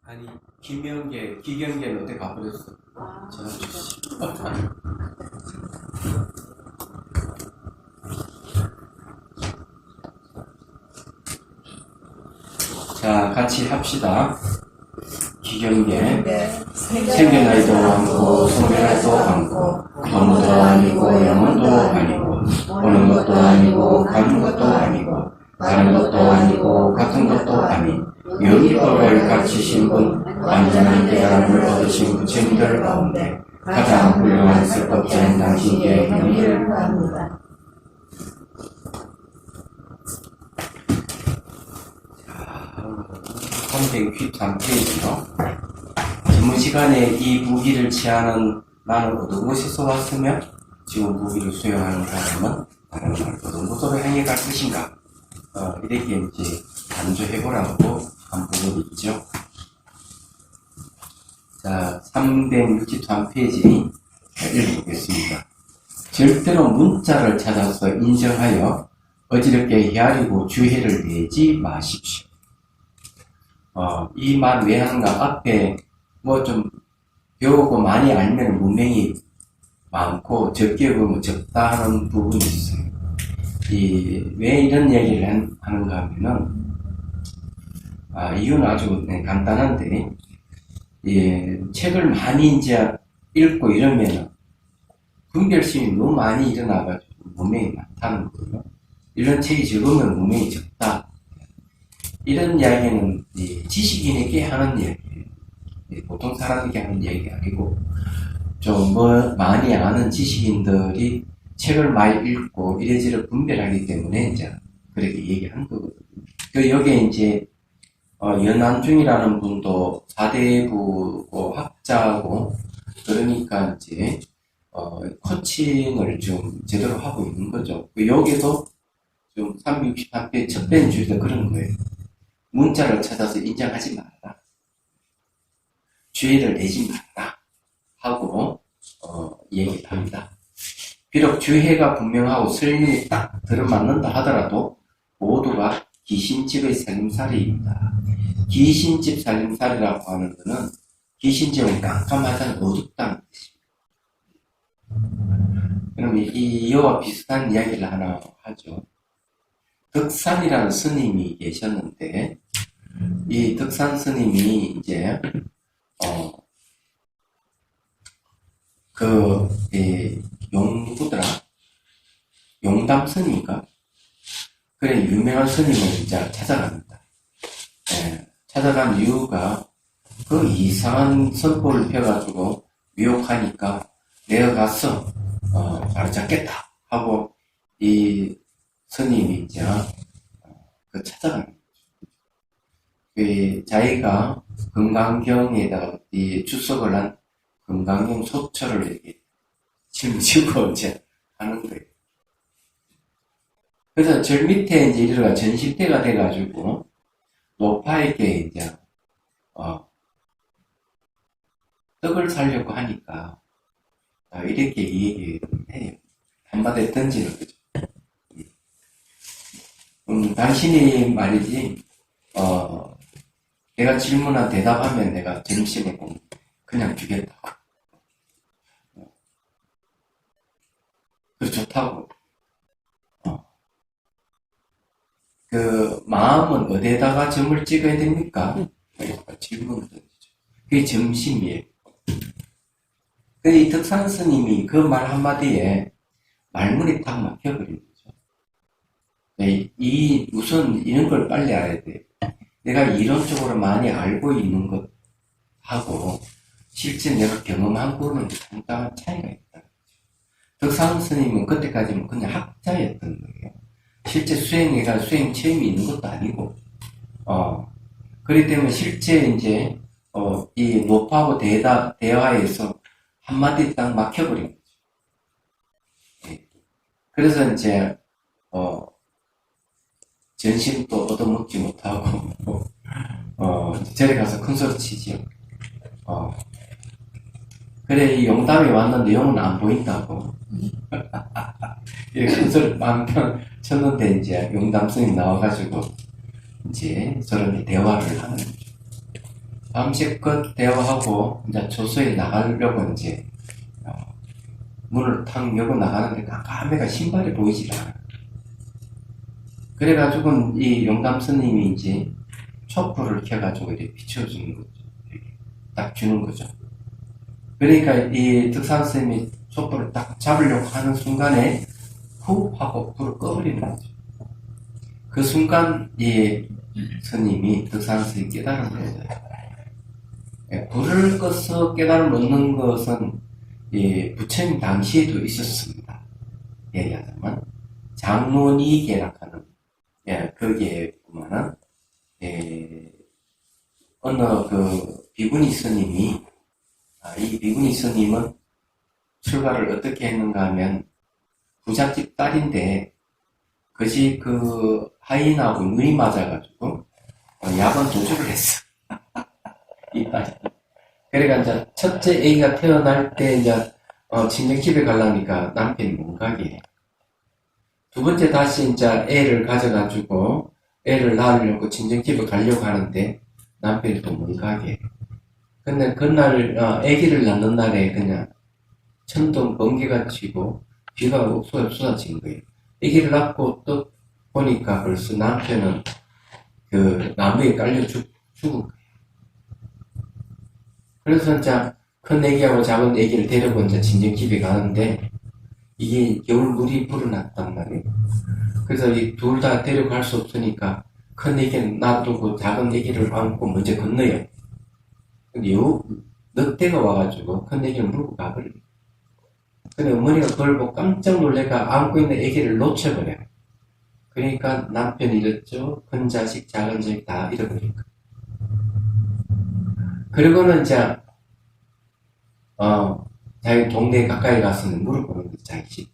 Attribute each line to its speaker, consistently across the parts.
Speaker 1: 아니 기경계는 어디 가버렸어? 자, 같이 합시다. 기경계 생겨나이도 않고 소멸하지도 않고 동도 아니고 영혼도 아니고 오는 것도 아니고 가는 것도 아니고 다른 것도 아니고 같은 것도 아닌 영이법을 갖추신 분, 완전한 깨달음을 얻으신 부처님들 가운데 가장 훌륭한 설법자인 당신께 명예를 구합니다. 자, 363페이지로 전문시간에 이 무기를 취하는 나는 어떤 곳에서 왔으며 지금 무기를 수행하는 사람은 다른 어떤 곳으로 향해 갈 것인가, 이렇게 이제 간주해보라고 한 부분이 있죠. 자, 363페이지 읽어보겠습니다. 절대로 문자를 찾아서 인정하여 어지럽게 헤아리고 주의를 내지 마십시오. 이 말 왜 하는가? 앞에 뭐 좀 배우고 많이 알면 문명이 많고 적게 보면 적다 하는 부분이 있어요. 왜 이런 얘기를 하는가 하면은, 이유는 아주 간단한데, 책을 많이 이제 읽고 이러면은 분별심이 너무 많이 일어나가지고 문명이 많다는 거예요. 이런 책이 적으면 문명이 적다. 이런 이야기는 지식인에게 하는 이야기예요. 보통 사람에게 하는 이야기가 아니고, 좀 많이 아는 지식인들이 책을 많이 읽고 이래저래 분별하기 때문에 이제 그렇게 얘기한 거거든요. 여기에 이제 연안중이라는 분도 사대부고 학자고, 그러니까 이제 코칭을 좀 제대로 하고 있는 거죠. 여기도 좀 363회 첫 번째 주에서 그런 거예요. 문자를 찾아서 인정하지 말라, 주의를 내지 말라 하고 얘기를 합니다. 비록 주해가 분명하고 설명이 딱 들어맞는다 하더라도 모두가 귀신집의 살림살이입니다. 귀신집 살림살이라고 하는 것은 귀신집은 깜깜하다는 어둡다는 뜻입니다. 그럼 이와 비슷한 이야기를 하나 하죠. 덕산이라는 스님이 계셨는데, 이 덕산 스님이 이제 누구더라? 용담 스님인가? 그래, 유명한 스님을 이제 찾아갑니다. 찾아간 이유가 그 이상한 선포를 펴가지고 미혹하니까 내가 가서 바로 잡겠다 하고 이 스님이 이제 찾아갑니다. 자기가 금강경에다가 주석을 한 금강경 소처를 이렇게 짊지고 이제 하는 거예요. 그래서 절 밑에 이제 이르가 전실대가 돼가지고 노파에게 이제 떡을 살려고 하니까 이렇게 얘기해요. 한마디에 던지는 거죠. 당신이 말이지 내가 질문한 대답하면 내가 점심을 그냥 주겠다고. 그래, 좋다고. 그 마음은 어디에다가 점을 찍어야 됩니까? 질문을 던지죠. 그게 점심이에요. 이 덕산 스님이 그 말 한마디에 말문이 딱 막혀버린 거죠. 우선 이런 걸 빨리 알아야 돼. 내가 이론적으로 많이 알고 있는 것하고 실제 내가 경험한 거는 상당한 차이가 있다. 덕산 스님은 그때까지는 그냥 학자였던 거예요. 실제 수행해가 수행 체험이 있는 것도 아니고, 그렇기 때문에 실제 이제 이 노파하고 대화에서 한마디 딱 막혀버린 거죠. 그래서 이제 전심도 얻어먹지 못하고 절에 가서 큰 소리 치지요. 그래, 이 용담이 왔는데 용은 안 보인다고 이렇게 큰 소리 빵 쳤는데 이제 용담 스님 나와가지고 이제 저렇게 대화를 하는 거죠. 밤새껏 대화하고 이제 조소에 나가려고 이제 어, 문을 탁 열고 나가는데 깜깜해가 신발이 보이질 않아. 그래가지고 이 영감 스님이 이제 촛불을 켜가지고 이렇게 비춰주는 거죠. 이렇게 딱 주는 거죠. 그러니까 이 득산 스님이 촛불을 딱 잡으려고 하는 순간에 후 하고 불을 꺼버리는 거죠. 그 순간 이 스님이 득산 스님이 깨달은 거예요. 불을 꺼서 깨달음 얻는 것은 부처님 당시에도 있었습니다. 예리하자면 장론이 계락하는 거기에 보면은 어느 그 비구니 스님이 이 비구니 스님은 출가를 어떻게 했는가 하면 부잣집 딸인데 그것이 그 하인하고 눈이 맞아가지고 야반 도주를 했어. 이 딸이. 그러니까 이제 첫째 애기가 태어날 때 이제 친정집에 가려니까 남편이 못 가게 해. 두 번째 다시 이제 애를 가져가지고 애를 낳으려고 친정집에 가려고 하는데 남편이 또 못 가게 해. 근데 그날 애기를 낳는 날에 그냥 천둥 번개가 치고 비가 옥수가 쏟아진 거예요. 애기를 낳고 또 보니까 벌써 남편은 그 나무에 깔려 죽은 거예요. 그래서 이제 큰 애기하고 작은 애기를 데리고 이제 친정집에 가는데 이게 겨울 물이 불어났단 말이에요. 그래서 이 둘 다 데려갈 수 없으니까 큰 애기는 놔두고 작은 애기를 안고 먼저 건너요. 근데 늑대가 와가지고 큰 애기를 물고 가버려요. 근데 어머니가 그걸 보고 깜짝 놀래가 안고 있는 애기를 놓쳐버려요. 그러니까 남편 잃었죠. 큰 자식, 작은 자식 다 잃어버리니까. 그리고는 이제 자기 동네 가까이 가서는 물어보는 거지, 자기.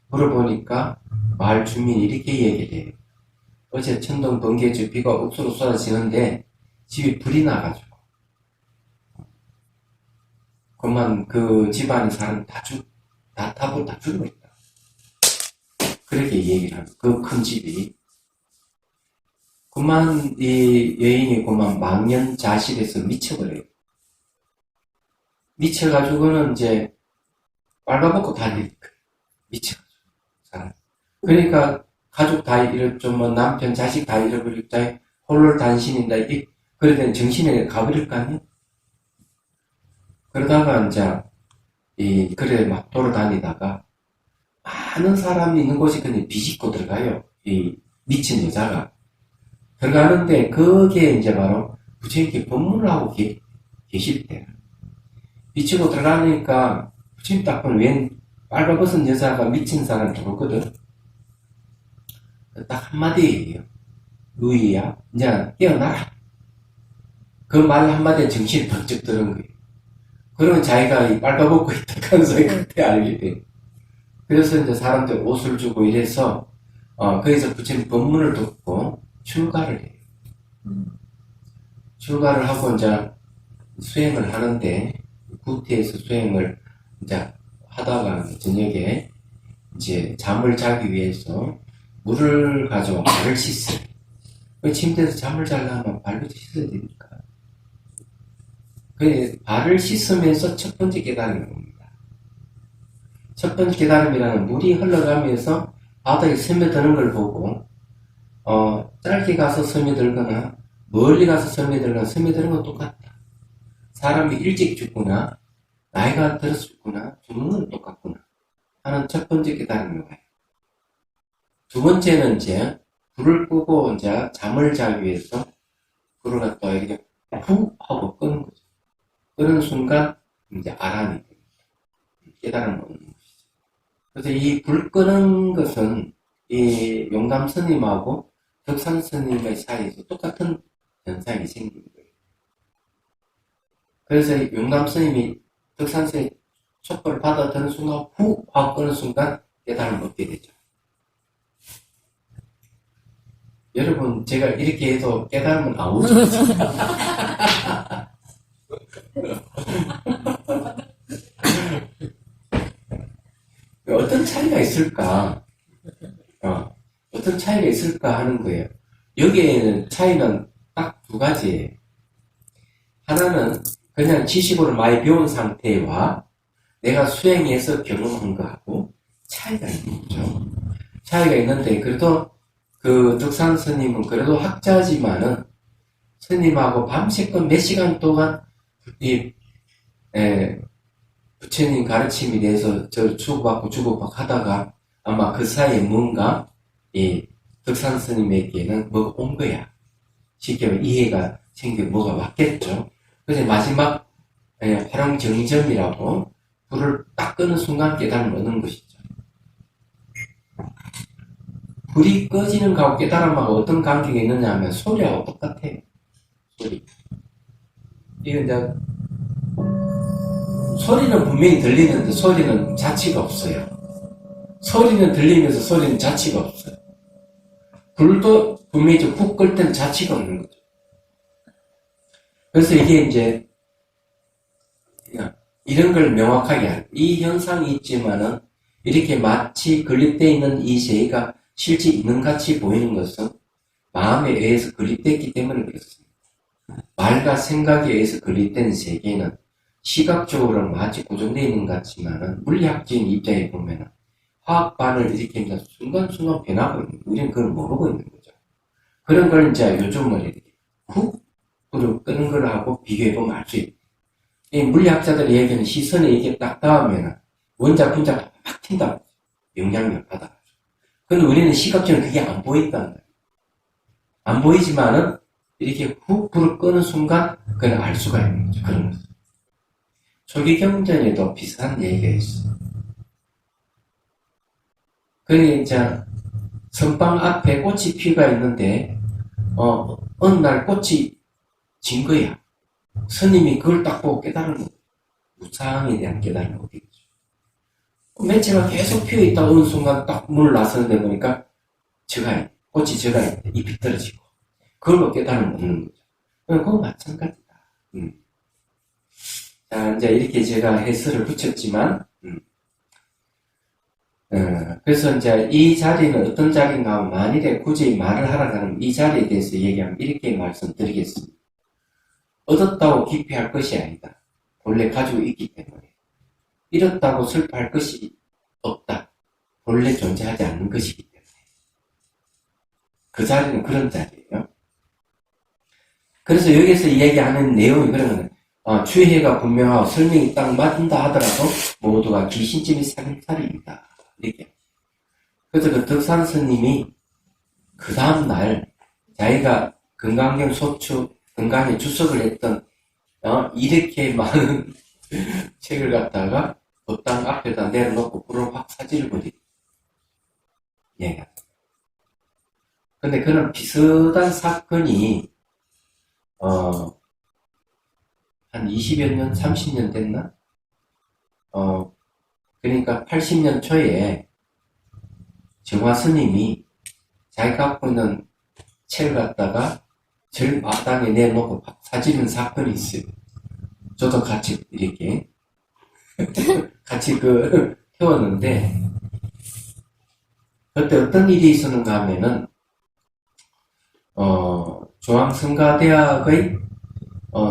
Speaker 1: 물어보니까 마을 주민이 이렇게 얘기를 해요. 어제 천둥 번개에 비가 옥수로 쏟아지는데 집이 불이 나가지고 그만 그 집안의 사람 다 타고 다 죽어버렸다. 그렇게 얘기를 하고 그 큰 집이 그만 이 여인이 그만 망연자실해서 미쳐버려요. 미쳐가지고는 이제 빨가벗고 다니니까 미쳐가지고 사람. 그러니까 가족 다 잃었죠. 뭐 남편 자식 다 잃어버렸다. 홀로 단신인다. 그러더니 정신에 가버릴 거 아니야? 그러다가 이제 그래 막 돌아다니다가 많은 사람이 있는 곳이 그냥 비집고 들어가요. 이 미친 여자가 들어가는데 그게 이제 바로 부처님께 법문을 하고 계실 때 미치고 들어가니까 부처님 딱 보면 웬 빨가벗은 여자가 미친 사람 들어오거든. 딱 한마디예요. 루이야, 이제 깨어나라. 그 말 한마디에 정신이 번쩍 드는 거예요. 그러면 자기가 이 빨가벗고 있다는 소리 그때 알게 돼. 그래서 이제 사람들 옷을 주고 이래서 거기서 부처님 법문을 듣고 출가를 해요. 출가를 하고 이제 수행을 하는데 구티에서 수행을 이제 하다가 저녁에 이제 잠을 자기 위해서 물을 가져와 발을 씻어요. 침대에서 잠을 자려면 발부터 씻어야 되니까. 그 발을 씻으면서 첫 번째 깨달음이 옵니다. 첫 번째 깨달음이라는 물이 흘러가면서 바닥에 스며드는 걸 보고 짧게 가서 스며들거나 멀리 가서 스며들거나 스며드는 건 똑같다. 사람이 일찍 죽거나 나이가 들어서 죽거나 죽는 건 똑같구나 하는 첫 번째 깨달음이 와요. 두 번째는 이제 불을 끄고 이제 잠을 자기 위해서 불을 갖다 이렇게 푹 하고 끄는 거죠. 끄는 순간 이제 아란이 됩니다. 깨달음을 얻는 것이죠. 그래서 이 불 끄는 것은 이 용담 스님하고 덕산 스님의 사이에서 똑같은 현상이 생긴 거예요. 그래서 용담 스님이 덕산 스님 촛불을 받아드는 순간 훅 하고 끄는 순간 깨달음을 얻게 되죠. 여러분, 제가 이렇게 해도 깨달음은 안 오죠. 어떤 차이가 있을까? 어떤 차이가 있을까 하는 거예요. 여기에는 차이는 딱 두 가지예요. 하나는 그냥 지식으로 많이 배운 상태와 내가 수행해서 경험한 거하고 차이가 있는 거죠. 차이가 있는데, 그래도 그 덕산 스님은 그래도 학자지만은 스님하고 밤새껏 몇 시간 동안 이 부처님 가르침에 대해서 저 주고받고 하다가 아마 그 사이에 뭔가 이 덕산 스님에게는 뭐가 온 거야. 쉽게 말해 이해가 생겨 뭐가 왔겠죠. 그래서 마지막 화룡정점이라고 불을 딱 끄는 순간 깨달음을 얻는 것이죠. 불이 꺼지는 거하고 깨달음하고 어떤 관계가 있느냐 하면 소리하고 똑같아요. 소리. 이건 이제 소리는 분명히 들리는데 소리는 자취가 없어요. 소리는 들리면서 소리는 자취가 없어요. 불도 분명히 푹 끌 때는 자취가 없는 거죠. 그래서 이게 이제 이런 걸 명확하게 하는, 이 현상이 있지만은 이렇게 마치 건립되어 있는 이 세계가 실제 있는 같이 보이는 것은 마음에 의해서 건립됐기 때문에 그렇습니다. 말과 생각에 의해서 건립된 세계는 시각적으로는 마치 고정되어 있는 것 같지만은 물리학적인 입장에 보면은 화학반을 일으키면서 순간순간 변하고 있는, 우리는 그걸 모르고 있는 거죠. 그런 걸 이제 요즘은 이렇게 훅 불을 끄는 걸 하고 비교해보면 알 수 있다. 이 물리학자들이 얘기하는 시선에 이게 딱 닿으면 원자, 분자가 막 튄다. 영향력 받아. 근데 우리는 시각적으로 그게 안 보인다는 거예요. 안 보이지만은 이렇게 훅 불을 끄는 순간 그걸 알 수가 있는 거죠. 그런 거죠. 초기 경전에도 비슷한 얘기가 있어요. 그러니까 이제 선방 앞에 꽃이 피가 있는데 어느 날 꽃이 진 거야. 스님이 그걸 딱 보고 깨달은 거예요. 무상에 대한 깨달음을 얻겠죠. 매체가 계속 피어있다 어느 순간 딱 문을 나서는데 보니까 꽃이 져가 있대. 잎이 떨어지고. 그걸 보고 깨달음을 얻는 거죠. 그거 마찬가지다. 자, 이제 이렇게 제가 해설을 붙였지만, 그래서 이제 이 자리는 어떤 자리인가 하면 만일에 굳이 말을 하라고 하면 이 자리에 대해서 얘기하면 이렇게 말씀드리겠습니다. 얻었다고 기피할 것이 아니다. 본래 가지고 있기 때문에. 잃었다고 슬퍼할 것이 없다. 본래 존재하지 않는 것이기 때문에. 그 자리는 그런 자리예요. 그래서 여기서 이야기하는 내용이 그러면 추해가 분명하고 설명이 딱 맞는다 하더라도 모두가 귀신쯤이 살살입니다. 이렇게. 그래서 그 덕산 스님이 그 다음날 자기가 건강경 소추 건강에 주석을 했던 이렇게 많은 책을 갖다가 법당 앞에다 내려놓고 불을 확 사지를 버리고 얘기합니다. 근데 그런 비슷한 사건이 한 20여 년, 30년 됐나? 그러니까 80년 초에 정화 스님이 자기 갖고 있는 책을 갖다가 절 마당에 내놓고 사지는 사건이 있어요. 저도 같이 이렇게 같이 태웠는데 그때 어떤 일이 있었는가 하면은 중앙성가대학의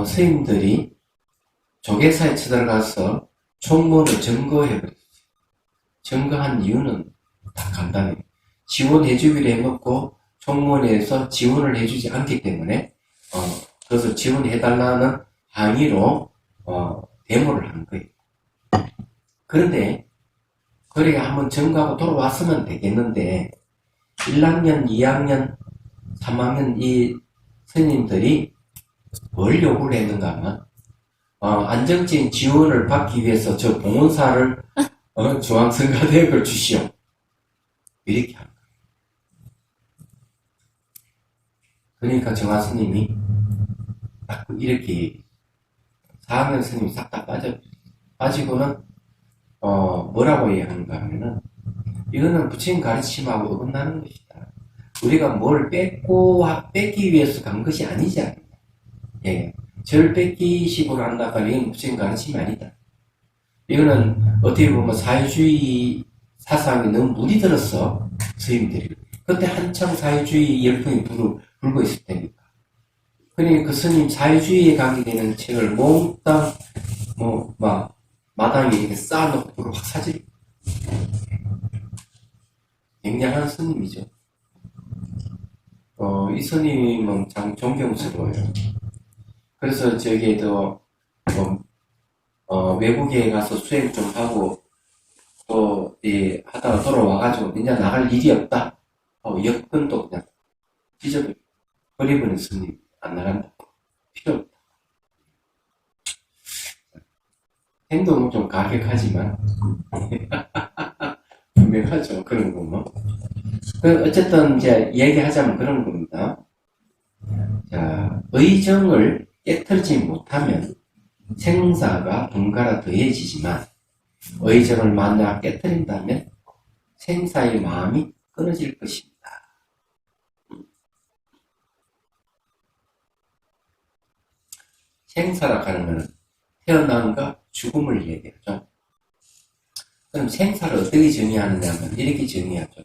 Speaker 1: 스님들이 조계사에 쳐들어가서 총무를 점거해버렸어요. 점거한 이유는 다 간단해요. 지원해주기로 해놓고 총무원에서 지원을 해주지 않기 때문에 그래서 지원해달라는 항의로 데모를 한 거예요. 그런데 그래 한번 점거하고 돌아왔으면 되겠는데 1학년, 2학년, 3학년 이 스님들이 뭘 요구를 했는가 하면 안정적인 지원을 받기 위해서 저 봉원사를 중앙성가대학을 주시오. 이렇게 한 거예요. 그러니까 정화 스님이 딱 이렇게 4학년 스님이 싹 다 빠지고는 뭐라고 얘기하는가 하면은 이거는 부처님 가르침하고 어긋나는 것이다. 우리가 뭘 뺏기 위해서 간 것이 아니지 않느냐. 예. 절 뺏기 식으로 한다고 하면 이건 부처님 가르침이 아니다. 이거는 어떻게 보면 사회주의 사상이 너무 물이 들었어. 스님들이. 그때 한창 사회주의 열풍이 불고 있을 때니까. 그러니 그 스님 사회주의에 강의되는 책을 몽땅 막 마당에 이렇게 쌓아놓고 확 사지. 굉장한 스님이죠. 이 스님은 참 존경스러워요. 그래서 저기에도 외국에 가서 수행 좀 하고 또 하다가 돌아와가지고 이제 나갈 일이 없다. 여권도 그냥 찢어버리는 스님 안 나간다. 필요 없다. 행동은 좀 가격하지만 분명하죠. 그런 거 뭐. 어쨌든 이제 얘기하자면 그런 겁니다. 자, 의정을 깨트리지 못하면 생사가 번갈아 더해지지만 의정을 만나 깨트린다면 생사의 마음이 끊어질 것입니다. 생사라 하는 것은 태어남과 죽음을 얘기하죠. 그럼 생사를 어떻게 정의하느냐면 이렇게 정의하죠.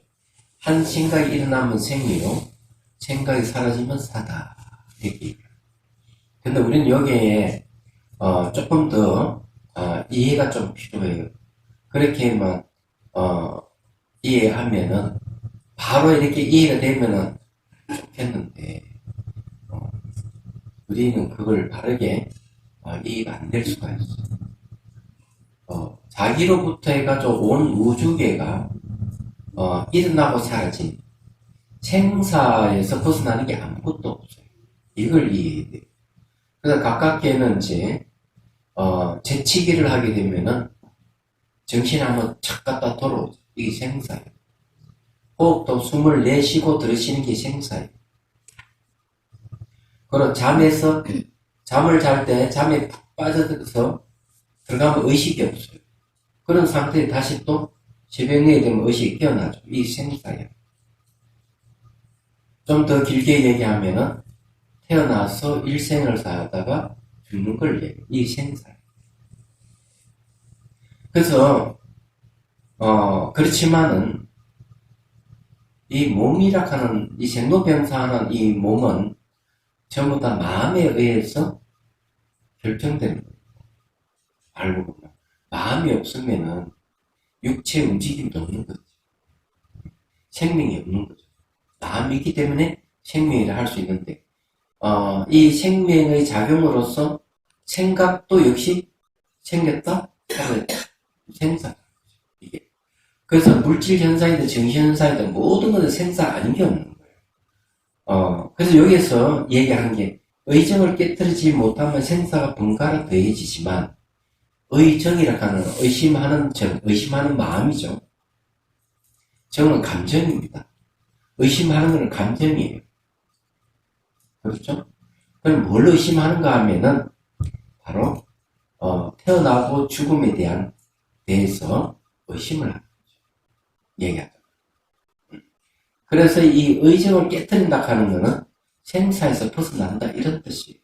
Speaker 1: 한 생각이 일어나면 생이요, 생각이 사라지면 사다. 이렇게. 근데 우리는 여기에 조금 더 이해가 좀 필요해요. 그렇게만 이해하면은 바로 이렇게 이해가 되면은 좋겠는데 우리는 그걸 바르게 이해가 안 될 수가 있어요. 자기로부터 해가지고 온 우주계가 일어나고 사라진 생사에서 벗어나는 게 아무것도 없어요. 이걸 이해해야 돼요. 그래서 가깝게는 이제 재치기를 하게 되면은 정신 한번 착 갖다 돌아오죠. 이게 생사예요. 호흡도 숨을 내쉬고 들으시는 게 생사예요. 그리고 잠을 잘 때 잠에 푹 빠져들어서 들어가면 의식이 없어요. 그런 상태에 다시 또 새벽녘에 되면 의식이 깨어나죠. 이 생사예요. 좀 더 길게 얘기하면은 태어나서 일생을 사다가 죽는 걸 얘기해요. 이 생사예요. 그래서 그렇지만은 이 몸이라 하는 이 생로병사하는 이 몸은 전부 다 마음에 의해서 결정되는 거예요. 알고 보면 마음이 없으면은 육체 움직임도 없는 거죠. 생명이 없는 거죠. 마음이 있기 때문에 생명이라 할 수 있는데 이 생명의 작용으로서 생각도 역시 생겼다? 생사. 이게. 그래서 물질 현상이든 정신 현상이든 모든 것은 생사 아닌 게 없는 거예요. 그래서 여기서 얘기하는 게 의정을 깨뜨리지 못하면 생사가 번갈아 더해지지만 의정이라 하는 의심하는 의심하는 마음이죠. 정은 감정입니다. 의심하는 것은 감정이에요. 그렇죠? 그럼 뭘 의심하는가 하면은 바로 태어나고 죽음에 대해서 의심을 하는 거죠. 얘기하죠. 그래서 이 의정을 깨뜨린다 하는 것은 생사에서 벗어난다 이런 뜻이에요.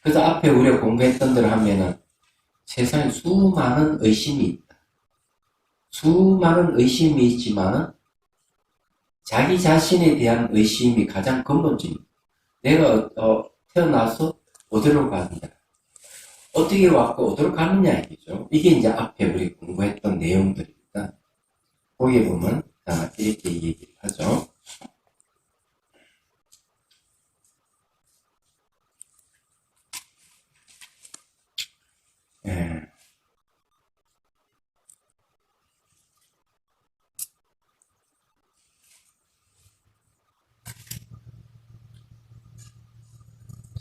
Speaker 1: 그래서 앞에 우리가 공부했던 대로 하면은 세상에 수많은 의심이 있다. 수많은 의심이 있지만은 자기 자신에 대한 의심이 가장 근본적입니다. 내가 태어나서 어디로 가느냐, 어떻게 왔고 어디로 가느냐 얘기죠. 이게 이제 앞에 우리 공부했던 내용들입니다. 거기에 보면 이렇게 얘기를 하죠. 예.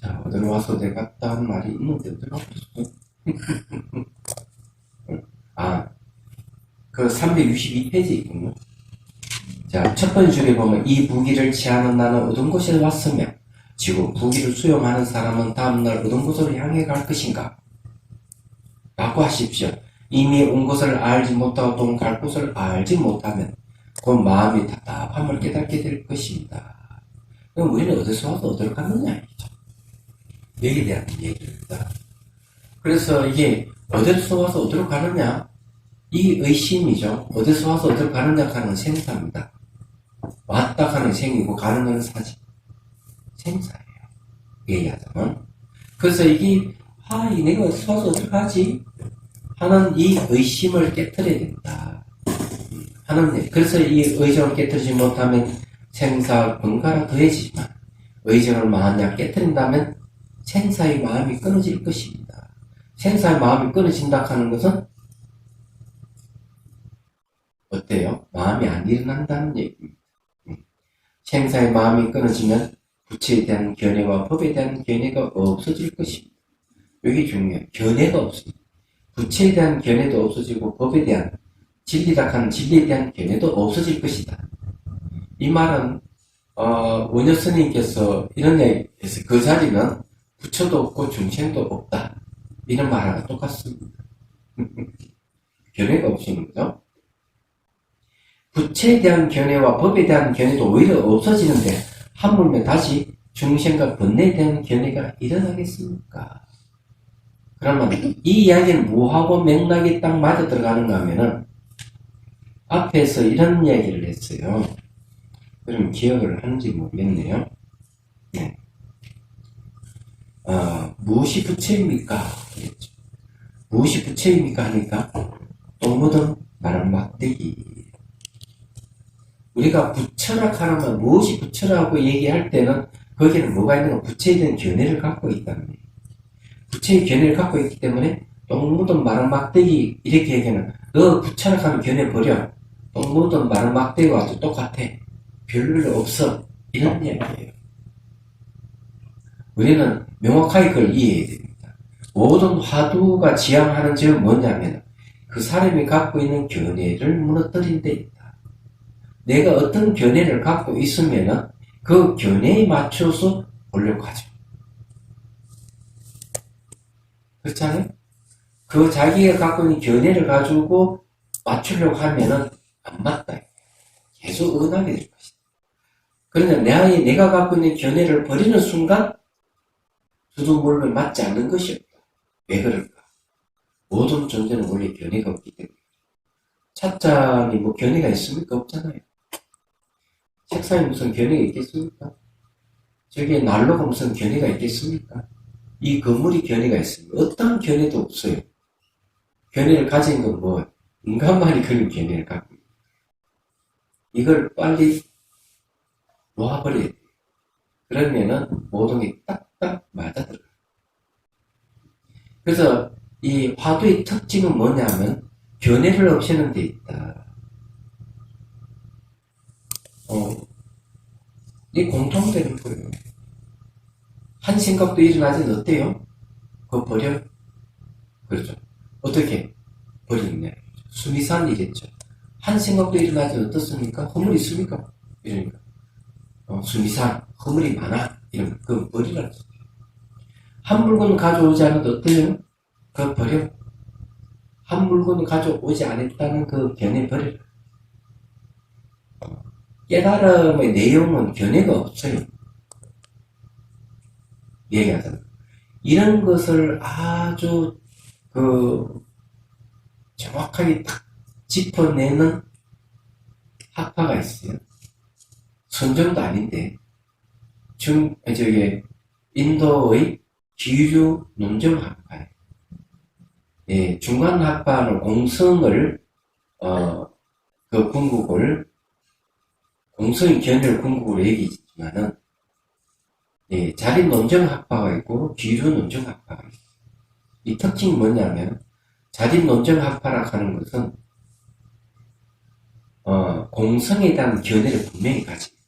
Speaker 1: 자, 어디로 와서 내가 갔다 한 말이 있는데 어디로 왔어? 그 362페이지 있군요. 자, 첫 번째 줄에 보면 이 무기를 취하는 나는 어떤 곳에 왔으며 지금 무기를 수용하는 사람은 다음날 어떤 곳으로 향해 갈 것인가? 라고 하십시오. 이미 온 곳을 알지 못하고 또 갈 곳을 알지 못하면 그 마음이 답답함을 깨닫게 될 것입니다. 그럼 우리는 어디서 와서 어디로 갔느냐 이죠. 여기에 대한 얘기입니다. 그래서 이게 어디서 와서 어디로 가느냐, 이 의심이죠. 어디서 와서 어디로 가느냐 하는 생사입니다. 왔다 가는 생이고 가는 건 사지. 생사예요. 얘기하자면. 그래서 이게, 이 내가 수화서 어떡하지? 하는 이 의심을 깨뜨려야 된다. 하는 얘기. 그래서 이 의정을 깨뜨리지 못하면 생사 번가가 더해지지만, 의정을 만약 깨뜨린다면 생사의 마음이 끊어질 것입니다. 생사의 마음이 끊어진다 하는 것은 어때요? 마음이 안 일어난다는 얘기입니다. 생사의 마음이 끊어지면 부처에 대한 견해와 법에 대한 견해가 없어질 것입니다. 여기 중요해요. 견해가 없습니다. 부처에 대한 견해도 없어지고 법에 대한 진리다 하는 진리에 대한 견해도 없어질 것이다. 이 말은 원효 스님께서 이런 얘기했어요. 그 자리는 부처도 없고 중생도 없다. 이런 말하고 똑같습니다. 견해가 없으신 거죠. 부처에 대한 견해와 법에 대한 견해도 오히려 없어지는데 하물며 다시 중생과 번뇌에 대한 견해가 일어나겠습니까? 그러면 이 이야기는 뭐하고 맥락이 딱 맞아 들어가는가 하면은 앞에서 이런 이야기를 했어요. 그럼 기억을 하는지 모르겠네요. 네. 무엇이 부처입니까? 그랬죠. 무엇이 부처입니까? 하니까 똥 묻은 마른 막대기. 우리가 부처라 하면 무엇이 부처라고 얘기할 때는 거기에는 뭐가 있는 가 부처에 대한 견해를 갖고 있다는 거예요. 부처의 견해를 갖고 있기 때문에 똥 묻은 마른 막대기 이렇게 얘기하면 너 부처라 하면 견해 버려. 똥 묻은 마른 막대기와 아주 똑같아. 별로 없어. 이런 이야기예요. 우리는 명확하게 그걸 이해해야 됩니다. 모든 화두가 지향하는 점은 뭐냐면 그 사람이 갖고 있는 견해를 무너뜨린 데 있다. 내가 어떤 견해를 갖고 있으면 그 견해에 맞춰서 보려고 하죠. 그렇잖아요? 그 자기가 갖고 있는 견해를 가지고 맞추려고 하면은 안 맞다. 계속 은하게 될 것이다. 그러나 내가 갖고 있는 견해를 버리는 순간 두둥물을 맞지 않는 것이 없다. 왜 그럴까? 모든 존재는 원래 견해가 없기 때문에. 찻잔이 뭐 견해가 있습니까? 없잖아요. 책상에 무슨 견해가 있겠습니까? 저기에 난로가 무슨 견해가 있겠습니까? 이 건물이 견해가 있습니까? 어떠한 견해도 없어요. 견해를 가진 건 뭐 인간만이 그런 견해를 갖고 있어요. 이걸 빨리 놓아버려야 돼요. 그러면은 모든 게 딱딱 맞아들어요. 그래서 이 화두의 특징은 뭐냐면 견해를 없애는 데 있다. 이 공통되는 거예요. 한 생각도 일어나지 어때요? 그거 버려? 그렇죠. 어떻게 버리느냐? 수미산이겠죠. 한 생각도 일어나지 어떻습니까? 허물이 있습니까? 이러니까 수미산, 허물이 많아. 이러면 그거 버리라는 거죠. 한 물건을 가져오지 않아도 어때요? 그거 버려. 한 물건을 가져오지 않았다는 그 견해 버려라. 깨달음의 내용은 견해가 없어요. 얘기하자면. 이런 것을 아주 정확하게 딱 짚어내는 학파가 있어요. 선정도 아닌데, 인도의 기류 논정 학파예요. 예, 중간 학파는 공성의 견해를 궁극으로 얘기했지만은, 예, 자립 논정 학파가 있고, 기류 논정 학파가 있어요. 이 특징이 뭐냐면, 자립 논정 학파라 하는 것은, 공성에 대한 견해를 분명히 가집니다.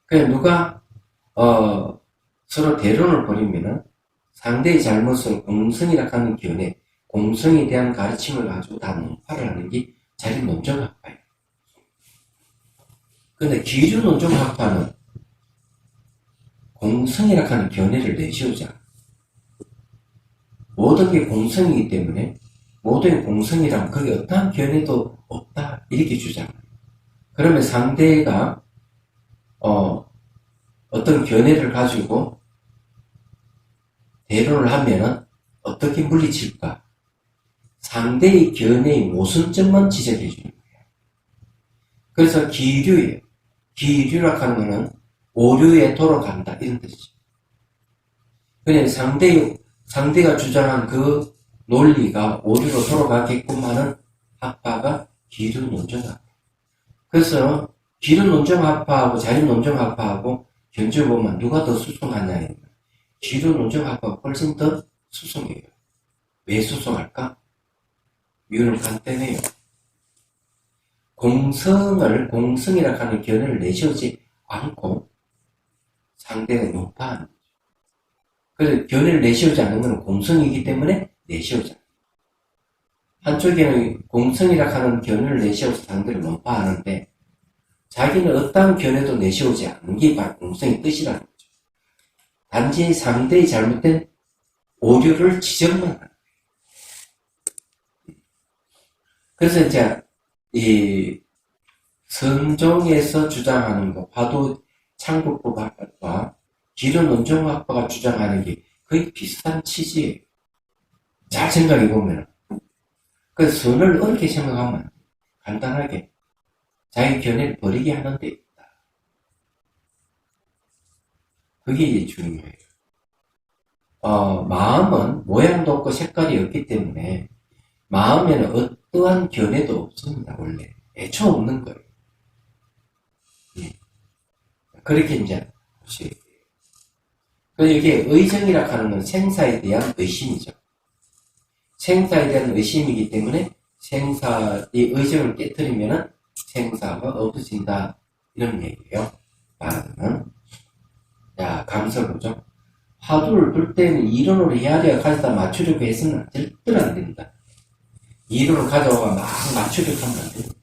Speaker 1: 그러니까 누가, 서로 대론을 벌이면은, 상대의 잘못을 공성이라 하는 견해, 공성에 대한 가르침을 가지고 다 논파를 하는 게 자립 논정 학파예요. 근데 기류 논정 학파는 공성이라 하는 견해를 내세우지 않아요. 모든 게 공성이기 때문에 모든 공성이라면 그게 어떠한 견해도 없다 이렇게 주장해요. 그러면 상대가 어떤 견해를 가지고 대론을 하면은 어떻게 물리칠까? 상대의 견해의 모순점만 지적해 주는 거예요. 그래서 기류예요. 기류라 하는 거는 오류에 돌아간다 이런 뜻이죠. 그냥 상대가 주장한 그 논리가 오류로 돌아가게끔 하는 학파가 기류논정학파. 그래서 기류논정학파하고 자유논정학파하고 견주어보면 누가 더 수송하냐에 기류논정학파가 훨씬 더 수송해요. 왜 수송할까? 이유는 간단해요. 공성이라 하는 견해를 내세우지 않고 상대가 높아하는 거죠. 그래서 견해를 내세우지 않는 것은 공성이기 때문에 내세우지 않는 거죠. 한쪽에는 공성이라 하는 견해를 내세워서 상대를 높아하는데 자기는 어떠한 견해도 내세우지 않는 게 바로 공성의 뜻이라는 거죠. 단지 상대의 잘못된 오류를 지적만 하는 거예요. 그래서 이제 이 성종에서 주장하는 거, 화두 창국법학과 기류논정학파가 주장하는 게 거의 비슷한 취지예요. 잘 생각해보면. 그래서 선을 어렵게 생각하면 안 돼요. 간단하게 자기 견해를 버리게 하는 데 있다. 그게 이제 중요해요. 마음은 모양도 없고 색깔이 없기 때문에 마음에는 어떠한 견해도 없습니다. 원래 애초 없는 거예요. 예. 그렇게 이제 보셔야 돼요. 그래서 이게 의정이라 하는 건 생사에 대한 의심이죠. 생사에 대한 의심이기 때문에 생사의 의정을 깨뜨리면 생사가 없어진다. 이런 얘기예요. 말하자면. 자, 감설 보죠. 화두를 둘 때는 이론으로 헤아려 가져다 맞추려고 해서는 절대로 안 됩니다. 이론을 가져와 막 맞추려고 하면 안 됩니다.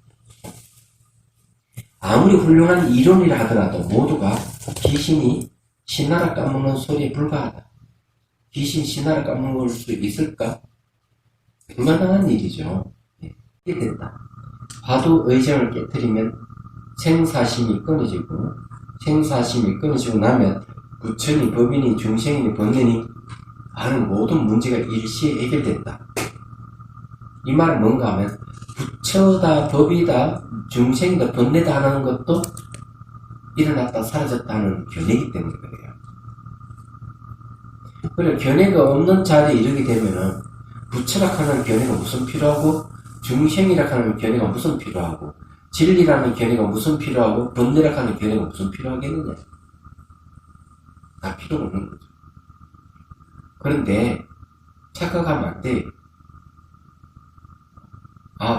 Speaker 1: 아무리 훌륭한 이론이라 하더라도 모두가 귀신이 신나라 까먹는 소리에 불과하다. 귀신 신나라 까먹을 수 있을까? 불가능한 일이죠. 이게 된다. 화두 의정을 깨뜨리면 생사심이 끊어지고 나면 부처니 법인이 중생이니 번뇌니 하는 모든 문제가 일시에 해결된다. 이 말은 뭔가 하면 부처다, 법이다, 중생이다, 번뇌다 하는 것도 일어났다 사라졌다 하는 견해이기 때문에 그래요. 그래, 견해가 없는 자리에 이르게 되면은 부처라 하는 견해가 무슨 필요하고 중생이라 하는 견해가 무슨 필요하고 진리라는 견해가 무슨 필요하고 번뇌라 하는 견해가 무슨 필요하겠느냐. 다 필요 없는 거죠. 그런데 착각하면 안 돼.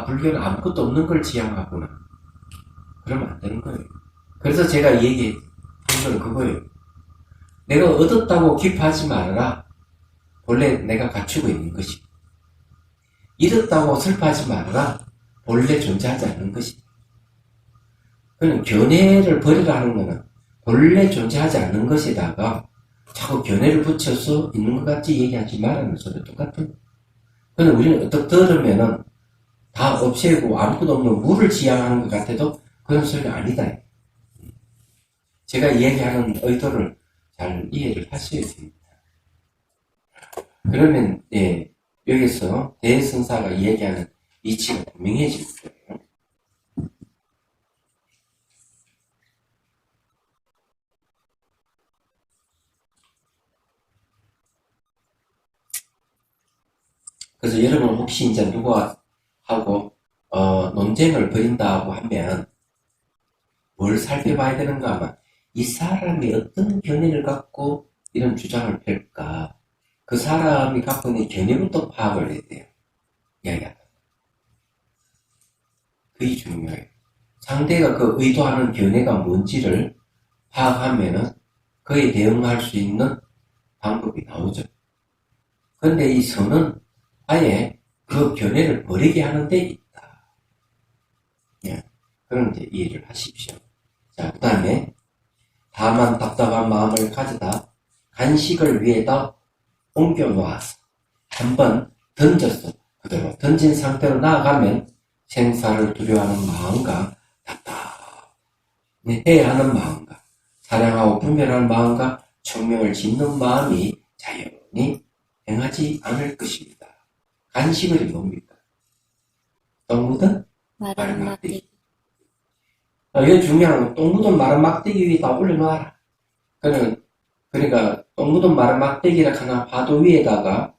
Speaker 1: 불교는 아무것도 없는 걸 지향하구나. 그러면 안 되는 거예요. 그래서 제가 얘기한 건 그거예요. 내가 얻었다고 기뻐하지 말아라. 본래 내가 갖추고 있는 것이. 잃었다고 슬퍼하지 말아라. 본래 존재하지 않는 것이. 그는 견해를 버리라 하는 것은 본래 존재하지 않는 것에다가 자꾸 견해를 붙여서 있는 것 같이 얘기하지 말라는 소리 똑같은. 그는 우리는 어떻게 들으면은 다 없애고 아무것도 없는 물을 지향하는 것 같아도 그런 소리가 아니다. 제가 얘기하는 의도를 잘 이해를 하셔야 됩니다. 그러면 여기서 대승사가 얘기하는 이치가 분명해질 거예요. 그래서 여러분 혹시 이제 누가 하고 논쟁을 벌인다고 하면 뭘 살펴봐야 되는가 하면 이 사람이 어떤 견해를 갖고 이런 주장을 펼까 그 사람이 갖고 있는 견해부터 파악을 해야 돼요. 이야기하다. 그게 중요해요. 상대가 그 의도하는 견해가 뭔지를 파악하면은 그에 대응할 수 있는 방법이 나오죠. 그런데 이 선은 아예 그 견해를 버리게 하는 데 있다. 그런 이제 이해를 하십시오. 자, 그 다음에 다만 답답한 마음을 가져다 간식을 위에다 옮겨 놓아서 한번 던졌어. 그대로 던진 상태로 나아가면 생사를 두려워하는 마음과 답답해야 하는 마음과 사랑하고 분별하는 마음과 청명을 짓는 마음이 자연히 행하지 않을 것입니다. 간식을 뭡니까? 똥 묻은 마른 막대기. 이거 중요한 거, 똥 묻은 마른 막대기 위에다 올려놓아라. 그러면 그러니까 똥 묻은 마른 막대기라 하나 파도 위에다가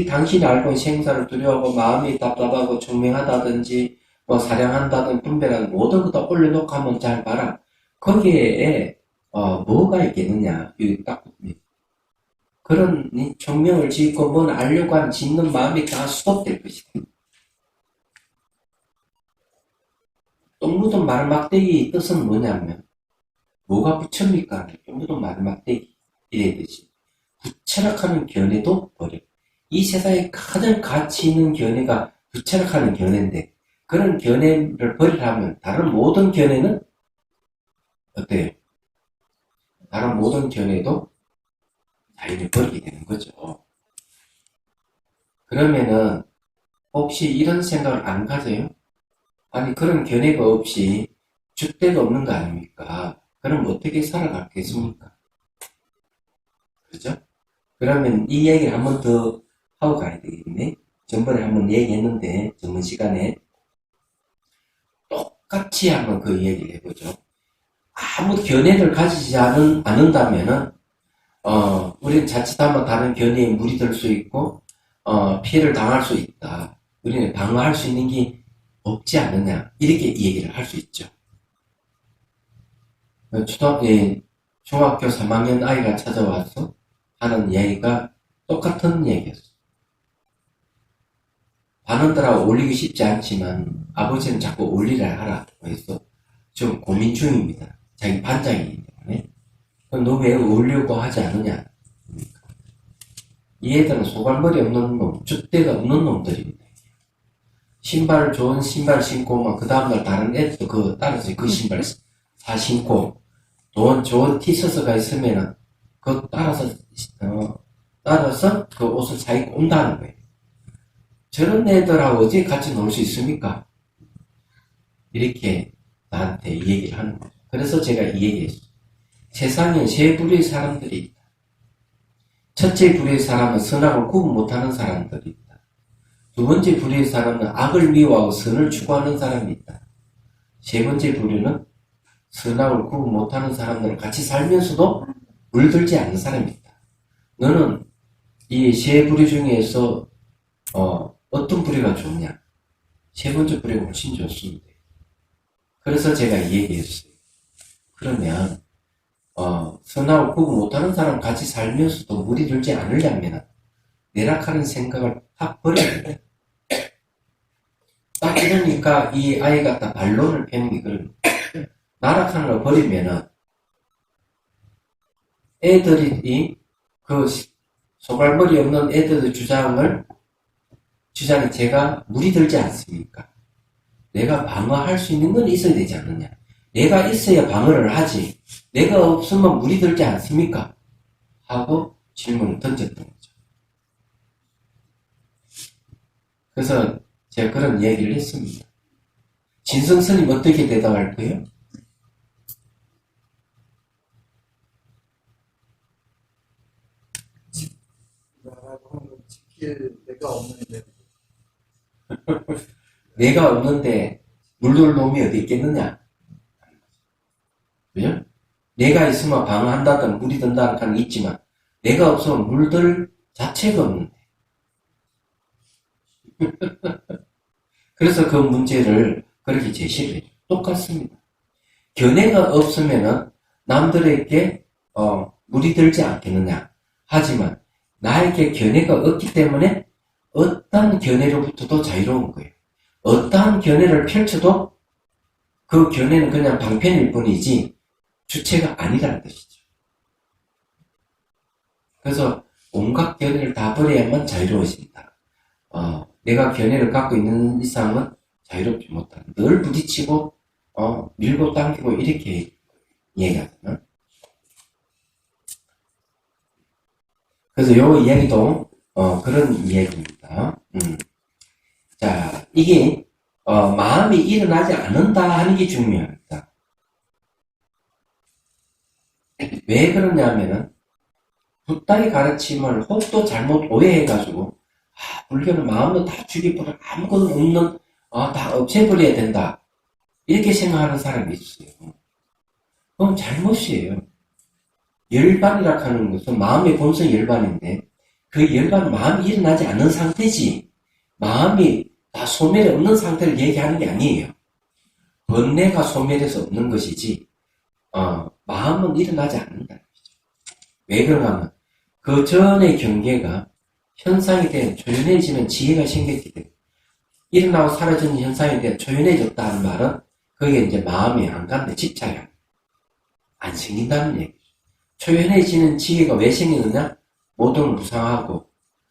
Speaker 1: 당신이 알고 있는 생사를 두려워하고 마음이 답답하고 청명하다든지 뭐 사랑한다든 분별하는 모든 것 다 올려놓고 한번 잘 봐라. 거기에 뭐가 있겠느냐. 여기 딱 그런 청명을 짓고 뭔 알려고 하는 짓는 마음이 다 수독될 것이다. 똥 묻은 마른 막대기 뜻은 뭐냐면 뭐가 부처입니까? 똥 묻은 마른 막대기 이래듯이 부처락하는 견해도 버려. 이 세상에 가장 가치 있는 견해가 부처락하는 견해인데 그런 견해를 버리라면 다른 모든 견해는 어때요? 다른 모든 견해도 자연히 버리게 되는 거죠. 그러면은 혹시 이런 생각을 안 가져요? 아니 그런 견해가 없이 줏대가 없는 거 아닙니까? 그럼 어떻게 살아가겠습니까? 그죠? 그러면 이 얘기를 한 번 더 하고 가야 되겠네. 전번에 한번 얘기했는데 전번 시간에 똑같이 한번 그 얘기를 해보죠. 아무 견해를 가지지 않는다면은 우리는 자칫하면 다른 견해에 물이 들 수 있고 피해를 당할 수 있다. 우리는 방어할 수 있는 게 없지 않느냐 이렇게 얘기를 할 수 있죠. 중학교 3학년 아이가 찾아와서 하는 얘기가 똑같은 얘기였어. 반원들하고 올리기 쉽지 않지만 아버지는 자꾸 올리라 하라고 해서 좀 고민 중입니다. 자기 반장이기 때문에. 그럼 너 왜 올려고 하지 않느냐? 이 애들은 소갈머리 없는 놈, 줏대가 없는 놈들입니다. 좋은 신발 신고, 그 다음날 다른 애들도 따라서 그 신발 사 신고, 좋은 티셔츠가 있으면은, 따라서 그 옷을 사 입고 온다는 거예요. 저런 애들하고 어떻게 같이 놀 수 있습니까? 이렇게 나한테 얘기를 하는 거죠. 그래서 제가 이 얘기했어요. 세상에 세 부류의 사람들이 있다. 첫째 부류의 사람은 선악을 구분 못하는 사람들이 있다. 두 번째 부류의 사람은 악을 미워하고 선을 추구하는 사람이 있다. 세 번째 부류는 선악을 구분 못하는 사람들을 같이 살면서도 물들지 않는 사람이 있다. 너는 이 세 부류 중에서 어떤 부류가 좋냐? 세 번째 부류가 훨씬 좋습니다. 그래서 제가 이 얘기했어요. 그러면 선악을 구분 못하는 사람 같이 살면서도 물이 들지 않으려면 내락하는 생각을 확 버려야 돼. 딱 이러니까 이 아이가 딱 반론을 펴는 게 그런 나락하는 걸 버리면은 애들이 그 소갈머리 없는 애들의 주장이 제가 물이 들지 않습니까? 내가 방어할 수 있는 건 있어야 되지 않느냐? 내가 있어야 방어를 하지. 내가 없으면 물이 들지 않습니까? 하고 질문을 던졌던 거죠. 그래서 제가 그런 얘기를 했습니다. 진성스님 어떻게 대답할 거예요?
Speaker 2: 내가 없는데
Speaker 1: 내가 없는데 물들 놈이 어디 있겠느냐? 그죠? 내가 있으면 방어한다든 물이 든다는 건 있지만 내가 없으면 물들 자체가 없는데 그래서 그 문제를 그렇게 제시를 해요. 똑같습니다. 견해가 없으면은 남들에게 물이 들지 않겠느냐. 하지만 나에게 견해가 없기 때문에 어떠한 견해로부터도 자유로운 거예요. 어떠한 견해를 펼쳐도 그 견해는 그냥 방편일 뿐이지 주체가 아니라는 뜻이죠. 그래서 온갖 견해를 다 버려야만 자유로워집니다. 내가 견해를 갖고 있는 이상은 자유롭지 못하다. 늘 부딪히고 밀고 당기고 이렇게 얘기하잖아. 그래서 요 이야기도 그런 이야기입니다. 자, 이게 마음이 일어나지 않는다 하는 게 중요합니다. 왜 그러냐면은 붓다리 가르침을 혹도 잘못 오해해가지고 불교는 마음도 다 죽이버려 아무것도 없는 다 없애버려야 된다 이렇게 생각하는 사람이 있어요. 그건 잘못이에요. 열반이라 하는 것은 마음의 본성 열반인데, 그 열반은 마음이 일어나지 않는 상태지, 마음이 다 소멸이 없는 상태를 얘기하는 게 아니에요. 번뇌가 소멸해서 없는 것이지, 마음은 일어나지 않는다. 왜 그런가 하면, 그 전의 경계가 현상에 대한 조연해지면 지혜가 생겼기 때문에, 일어나고 사라지는 현상에 대한 조연해졌다는 말은, 그게 이제 마음에 안 간다, 집착이 안 생긴다는 얘기죠. 초연해지는 지혜가 왜 생기느냐? 모든 걸 무상하고,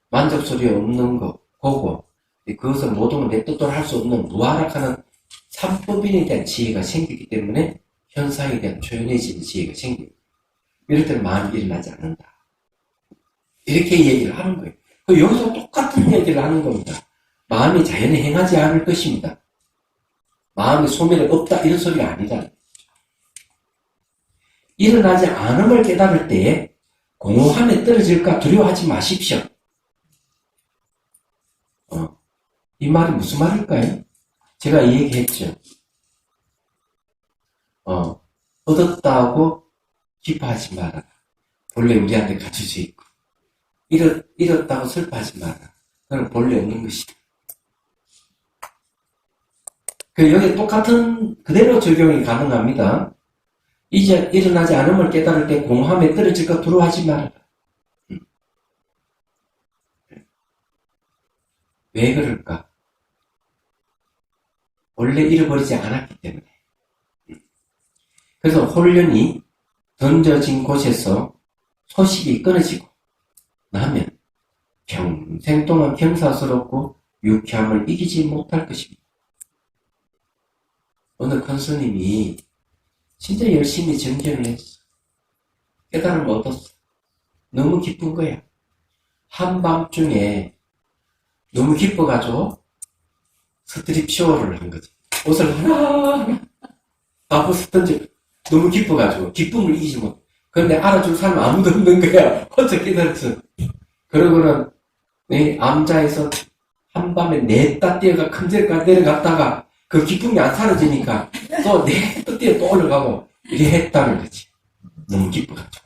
Speaker 1: 만족소리 없는 거, 보고, 그것을 모든 걸 내 뜻대로 할 수 없는 무아락하는 삼법인에 대한 지혜가 생기기 때문에 현상에 대한 초연해지는 지혜가 생깁니다. 이럴 때는 마음이 일어나지 않는다. 이렇게 얘기를 하는 거예요. 여기서 똑같은 얘기를 하는 겁니다. 마음이 자연에 행하지 않을 것입니다. 마음의 소멸이 없다 이런 소리가 아니다. 일어나지 않음을 깨달을 때에 공허함에 떨어질까 두려워하지 마십시오. 이 말이 무슨 말일까요? 제가 이 얘기했죠. 얻었다고 기뻐하지 마라. 본래 우리한테 갖춰져 있고. 잃었다고 슬퍼하지 마라. 그건 본래 없는 것이다. 여기 똑같은 그대로 적용이 가능합니다. 이제 일어나지 않음을 깨달을 때 공허함에 떨어질까 두려워하지 마라. 왜 그럴까? 원래 잃어버리지 않았기 때문에. 그래서 혼련이 던져진 곳에서 소식이 끊어지고 나면 평생 동안 경사스럽고 유쾌함을 이기지 못할 것입니다. 어느 큰 스님이 진짜 열심히 정견을 했어. 깨달음을 얻었어. 너무 기쁜 거야. 한밤중에 너무 기뻐가지고 스트립 쇼를 한 거지. 옷을 하나 다 벗어 던져. 너무 기뻐가지고 기쁨을 이기지 못. 그런데 알아줄 사람 아무도 없는 거야. 혼자 깨달았어. 그러고는 암자에서 한밤에 냈다 뛰어가 큰 데가 내려갔다가 그 기쁨이 안 사라지니까 또 냈다 뛰어 또 올라가고 이래 했다는 거지. 너무 기뻐가지고.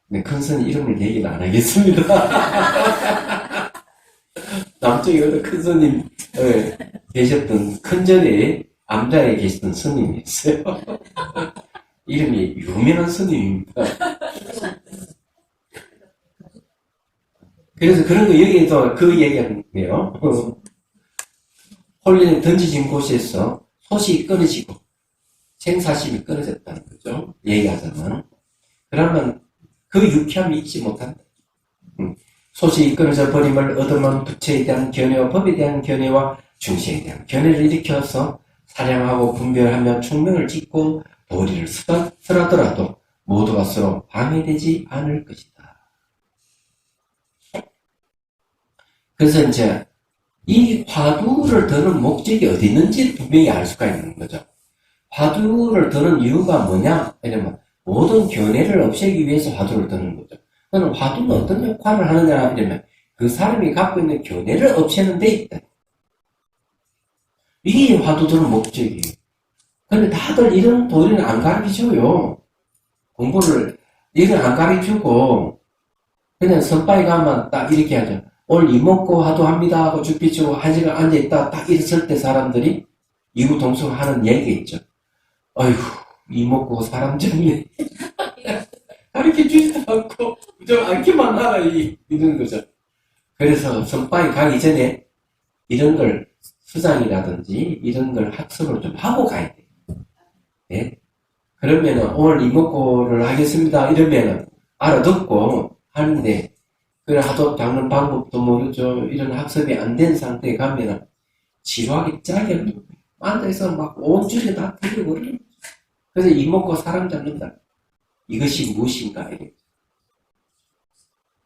Speaker 1: 근데 큰 스님 이름을 얘기를 안 하겠습니다. 남쪽에 어떤 큰 스님 계셨던 큰전에 암자에 계셨던 스님이었어요. 이름이 유명한 스님입니다. 그래서 그런 거 여기에도 그 얘기하는데요. 혼란에 던져진 곳에서 소식이 끊어지고 생사심이 끊어졌다는 거죠. 얘기하자면. 그러면 그 유쾌함이 있지 못한다. 소식이 끊어져 버림을 얻으면 부처에 대한 견해와 법에 대한 견해와 중생에 대한 견해를 일으켜서 사량하고 분별하며 충명을 짓고 도리를 쓰라더라도 모두가 서로 방해되지 않을 것이다. 그래서 이제 이 화두를 드는 목적이 어디 있는지 분명히 알 수가 있는 거죠. 화두를 드는 이유가 뭐냐? 이러면 모든 견해를 없애기 위해서 화두를 드는 거죠. 그럼 화두는 어떤 역할을 하느냐? 이러면 그 사람이 갖고 있는 견해를 없애는 데 있다. 이게 화두 드는 목적이에요. 근데 다들 이런 도리는 안 가르쳐줘요. 공부를 이걸 안 가르쳐주고 그냥 선바에 가면 딱 이렇게 하죠. 오늘 이먹고 화두합니다 하고 죽비치고 한 시간 앉아있다 딱 일었을 때 사람들이 이구동성하는 얘기가 있죠. 아이고 이먹고 사람 정리 가르쳐주지도 않고 좀 않기만 하라 이런 거죠. 그래서 선바에 가기 전에 이런 걸 수장이라든지 이런 걸 학습을 좀 하고 가야 돼요. 네? 그러면은 오늘 이먹고를 하겠습니다 이러면은 알아듣고 하는데 그래 하도 닦는 방법도 모르죠. 이런 학습이 안 된 상태에 가면은 지루하게 짜게 앉아서 막 온 줄에 다 들려버리는 거죠. 그래서 이먹고 사람 잡는다. 이것이 무엇인가 이게.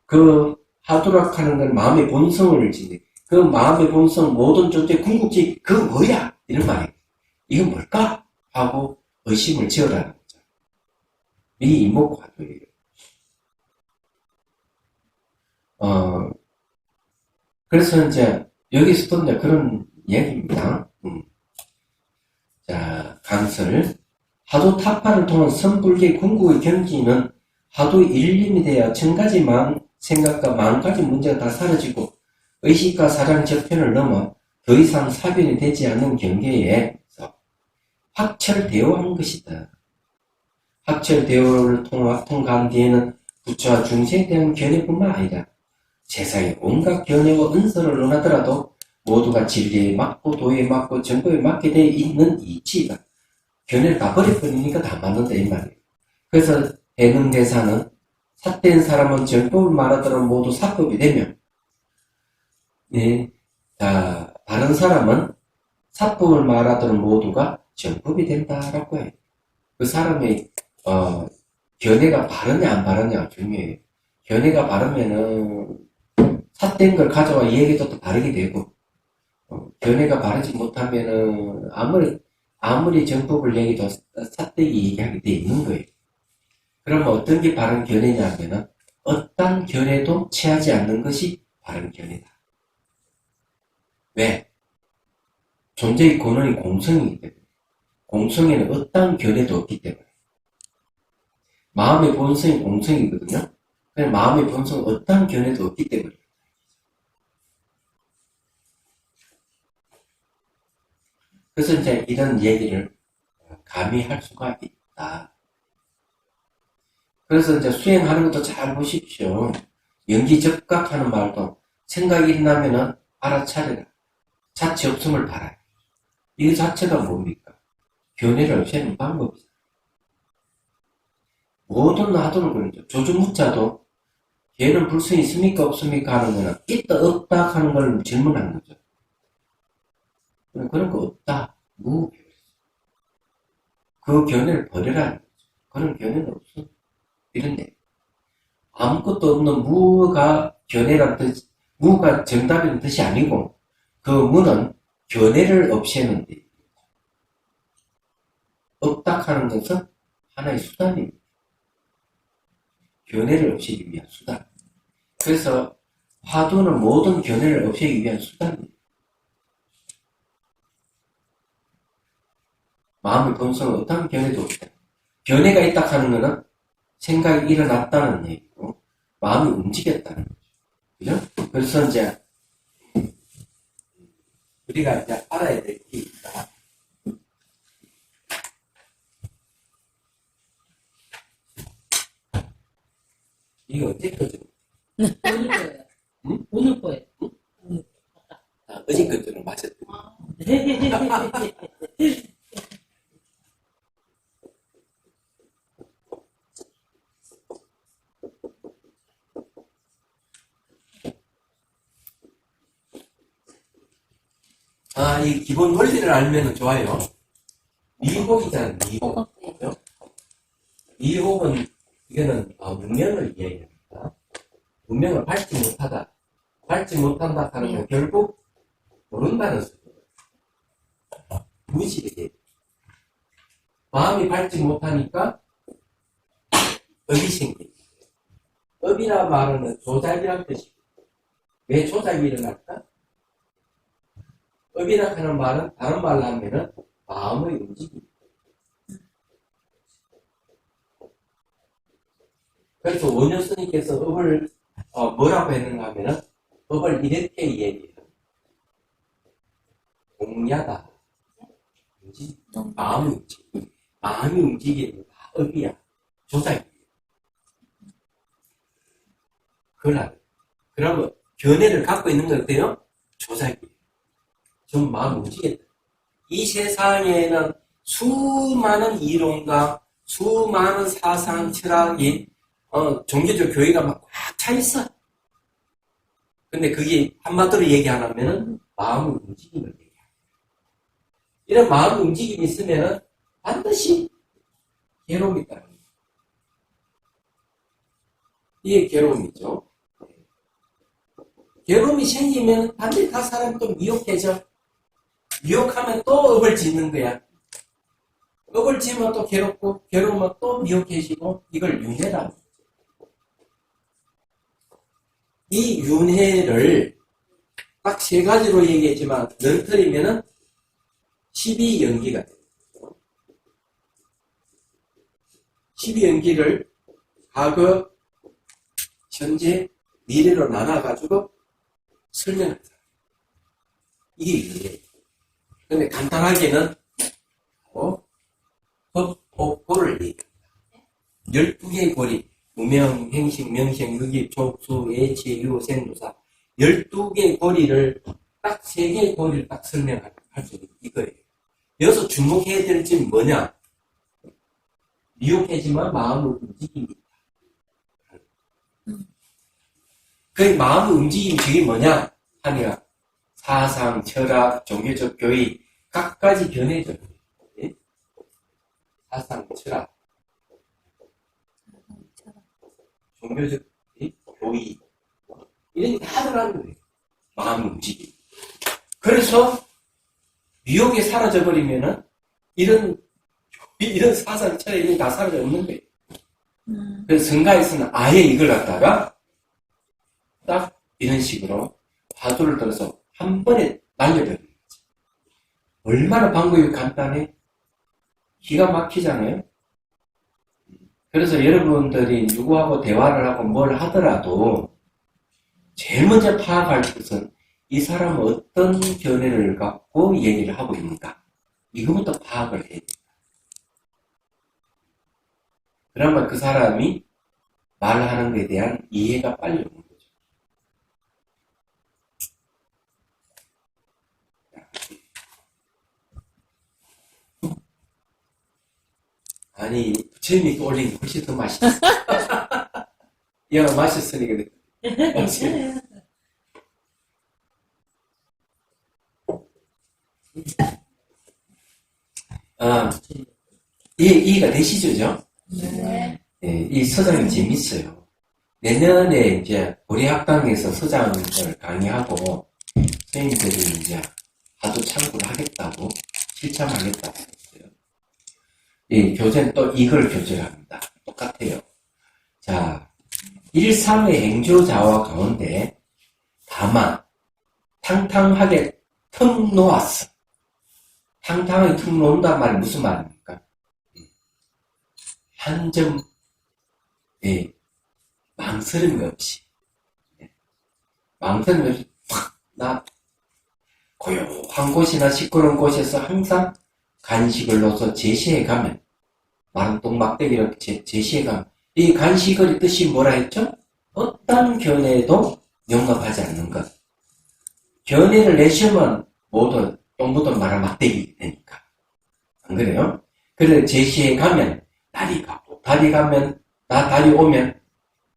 Speaker 1: 그 하도락하는 건 마음의 본성을 지니 그 마음의 본성 모든 존재 궁극지 그거 뭐야 이런 말이에요. 이건 뭘까 하고 의심을 지어라는 거죠. 이 이목구 화두예요. 그래서 이제 여기서도 이제 그런 얘기입니다. 자, 강설 하도 타파를 통한 선불계 궁극의 경지는 하도 일림이 돼야 천 가지 생각과 만 가지 문제가 다 사라지고 의식과 사랑 저편을 넘어 더 이상 사변이 되지 않는 경계에서 확철되어 한 것이다. 확철대오를 통과한 뒤에는 부처와 중생에 대한 견해뿐만 아니라 세상의 온갖 견해와 은서를 논하더라도 모두가 진리에 맞고 도에 맞고 정법에 맞게 되어 있는 이치가 견해를 다 버려버리니까 다 맞는다 이 말이에요. 그래서 해능대사는 삿된 사람은 정법을 말하더라도 모두 사법이 되며 바른 사람은 사법을 말하더라도 모두가 정법이 된다라고 해요. 그 사람의 견해가 바르냐 안 바르냐 중요해요. 견해가 바르면은 삿된 걸 가져와 얘기도 또 바르게 되고 견해가 바르지 못하면은 아무리 정법을 얘기도 삿되게 얘기하게 돼 있는 거예요. 그러면 어떤 게 바른 견해냐면은 어떤 견해도 취하지 않는 것이 바른 견해다. 왜? 존재의 근원이 공성이기 때문에 공성에는 어떤 견해도 없기 때문에 마음의 본성이 공성이거든요. 그냥 마음의 본성은 어떤 견해도 없기 때문에 그래서 이제 이런 얘기를 감히 할 수가 있다. 그래서 이제 수행하는 것도 잘 보십시오. 연기적각하는 말도 생각이 일어나면은 알아차려라. 자체 없음을 바라요. 이 자체가 뭡니까? 견해를 없애는 방법이다. 모든 나도는 그러죠. 조주무자도 걔는 불성이 있습니까 없습니까 하는 거는 있다 없다 하는 걸 질문하는 거죠. 그런 거 없다. 무. 그 견해를 버려라는 거죠. 그런 견해는 없어. 이런데 아무것도 없는 무가 견해란 뜻, 무가 정답이라는 뜻이 아니고 그 무는 견해를 없애는 데 없다 하는 것은 하나의 수단입니다. 견해를 없애기 위한 수단. 그래서 화두는 모든 견해를 없애기 위한 수단입니다. 마음의 본성은 어떤 견해도 없다. 견해가 있다 하는 것은 생각이 일어났다는 얘기고 마음이 움직였다는 거죠. 그죠? 그래서 이제 우리가 이제 알아야 될 게 있다. 이거 언제 거죠?
Speaker 2: 오늘 거예요.
Speaker 1: 응?
Speaker 2: 오늘 거예요.
Speaker 1: 응? 어제 거죠? 마셨더니. 이 기본 원리를 알면 좋아요. 미혹이잖아요, 미혹. 미혹은, 이거는, 문명을 이야기합니다. 문명을 밟지 못하다. 밟지 못한다 하는 건 결국 모른다는 소리예요. 무지하게. 마음이 밟지 못하니까 업이 생깁니다. 업이라 말은 조작이란 뜻이고, 왜 조작이 일어날까? 업이라 하는 말은 다른 말로 하면은 마음의 움직임. 그래서 원효 스님께서 업을 뭐라고 했는가 하면은 업을 이렇게 얘기해요. 공야다. 마음이 움직임. 마음이 움직이는 다 업이야. 조작이야. 그러면 견해를 갖고 있는 건 어때요? 조작이에요. 좀 마음 움직였다. 이 세상에는 수많은 이론과 수많은 사상, 철학이 종교적 교회가 막 꽉 차 있어. 근데 그게 한마디로 얘기 안 하면은 마음의 움직임을 얘기해. 이런 마음의 움직임이 있으면은 반드시 괴로움이 있다. 이게 괴로움이죠. 괴로움이 생기면 반드시 다 사람이 또 미혹해져. 미혹하면 또 업을 짓는 거야. 업을 지으면 또 괴롭고, 괴로우면 또 미혹해지고, 이걸 윤회라고. 이 윤회를 딱 세 가지로 얘기했지만, 널터리면은 12연기가 돼요. 12연기를 과거, 현재, 미래로 나눠가지고 설명합니다. 이게 이거예요. 근데 간단하게는 법고를 얘기합니다. 12개의 고리, 무명, 행식, 명식, 유기, 족수, 예치, 유, 생도사 12개의 고리를 딱 3개의 고리를 딱 설명할 수 있는 이거예요. 여기서 주목해야 될 점이 뭐냐? 미혹하지만 마음의 움직임이 있다. 그 마음의 움직임이 저게 뭐냐? 하니까 사상, 철학, 종교적 교의 각가지 변해져요. 예? 사상, 철학, 종교적 교의 이런 게 다 들어가는 거예요. 마음의 움직임. 그래서 미혹에 사라져 버리면은 이런 사상, 철학이 다 사라져 없는 거예요. 그래서 성가에서는 아예 이걸 갖다가 딱 이런 식으로 화두를 들어서 한 번에 날려버리는 거죠. 얼마나 방법이 간단해? 기가 막히잖아요. 그래서 여러분들이 누구하고 대화를 하고 뭘 하더라도 제일 먼저 파악할 것은 이 사람은 어떤 견해를 갖고 얘기를 하고 있는가. 이거부터 파악을 해야 됩니다. 그러면 그 사람이 말하는 것에 대한 이해가 빨리 오는 거죠. 아니, 부처님이 올린 게 훨씬 더 맛있어. 이거 맛있으니까. 이해가 되시죠?
Speaker 2: 네.
Speaker 1: 예, 이 서장이 재밌어요. 내년에 이제 우리 학당에서 서장을 강의하고 선생님들이 이제 아주 참고를 하겠다고 실참하겠다고 했어요. 이 교재는 또 이걸 교재를 합니다. 똑같아요. 자, 일상의 행조자와 가운데 다만 탕탕하게 틈 놓았어. 탕탕하게 틈 놓는단 말이 무슨 말입니까? 한 점, 망설임 없이, 망설임 없이 나 고요한 곳이나 시끄러운 곳에서 항상 간식을 넣어서 제시해 가면, 마른똥 막대기를 제시해 가면, 이 간식의 뜻이 뭐라 했죠? 어떤 견해도 용납하지 않는 것. 견해를 내시면 모두 똥 묻은 말은 막대기 되니까. 안 그래요? 그래서 제시해 가면 날이 가고, 달이 가면, 달이 오면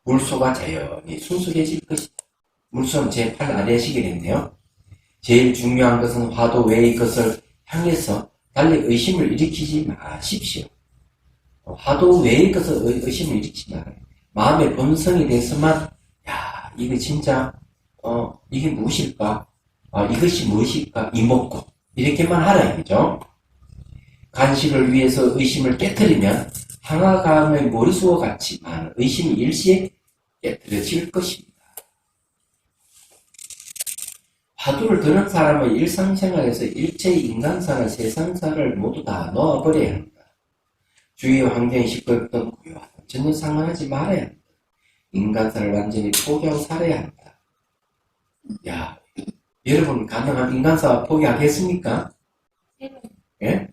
Speaker 1: 물소가 자연히 순수해질 것이다. 물소는 제8 아래시게 됐네요. 제일 중요한 것은 화도 외의 것을 향해서 달리 의심을 일으키지 마십시오. 화도 외의 것을 의심을 일으키지 말아요. 마음의 본성에 대해서만, 야, 이거 진짜, 이게 무엇일까? 이것이 무엇일까? 이먹고. 이렇게만 하라, 이거죠. 간식을 위해서 의심을 깨뜨리면 항아감의 머리수와 같이 많은 의심이 일시에 깨뜨려질 것입니다. 화두를 드는 사람은 일상생활에서 일체의 인간사나 세상사를 모두 다 놓아버려야 합니다. 주위 환경이 시끄럽던 고요하던 전혀 상관하지 말아야 합니다. 인간사를 완전히 포기하고 살아야 합니다. 야, 여러분 가능한 인간사 포기하겠습니까? 예?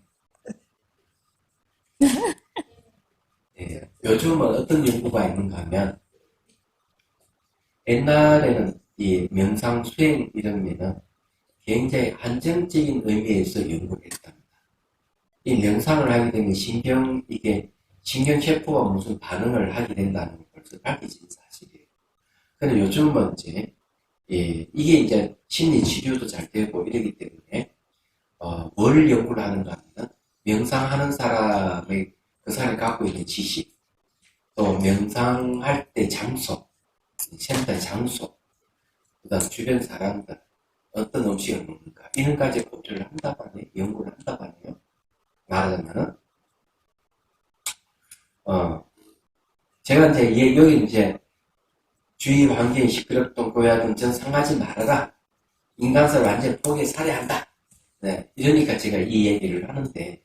Speaker 1: 예, 요즘은 어떤 연구가 있는가 하면 옛날에는 이 명상 수행 이러면은 굉장히 한정적인 의미에서 연구를 했답니다. 이 명상을 하게 되면 신경세포가 무슨 반응을 하게 된다는 걸 벌써 밝혀진 사실이에요. 근데 요즘은 이제 이게 이제 심리 치료도 잘 되고 이러기 때문에 뭘 연구를 하는가 하면 명상하는 사람의 그 사람이 갖고 있는 지식, 또 명상할 때 장소, 센터 장소, 그 다음 주변 사람들, 어떤 음식을 먹는가, 이런 까지 고려를 한다고 하네요. 연구를 한다고 하네요. 말하자면은, 제가 이제, 여기 이제, 주위 환경이 시끄럽던 고야든 전 상하지 말아라. 인간사를 완전히 포기해 살아야 한다. 네, 이러니까 제가 이 얘기를 하는데,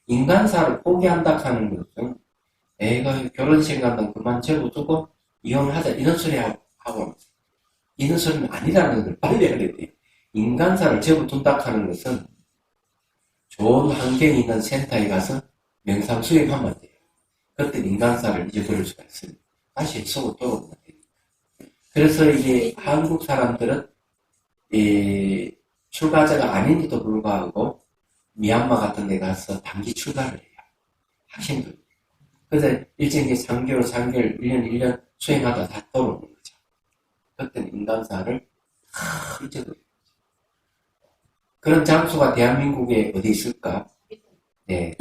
Speaker 1: 인간사를 포기한다 하는 것은 애가 결혼식 간다면 그만 접어두고 이혼하자 이런 소리 하고 이런 소리는 아니라는 걸 빨리 알아야 돼요. 인간사를 접어둔다 하는 것은 좋은 환경이 있는 센터에 가서 명상 수행하면 돼요. 그때 인간사를 잊어버릴 수가 있습니다. 다시 속으로 돌아오면 돼요. 그래서 이게 한국 사람들은 이 출가자가 아닌데도 불구하고 미얀마 같은 데 가서 단기 출가를 해요. 학생들. 그래서 일정기 3개월, 1년, 1년 수행하다 다 돌아오는 거죠. 그때는 인간사를 다 잊어버려요. 그런 장소가 대한민국에 어디 있을까? 네.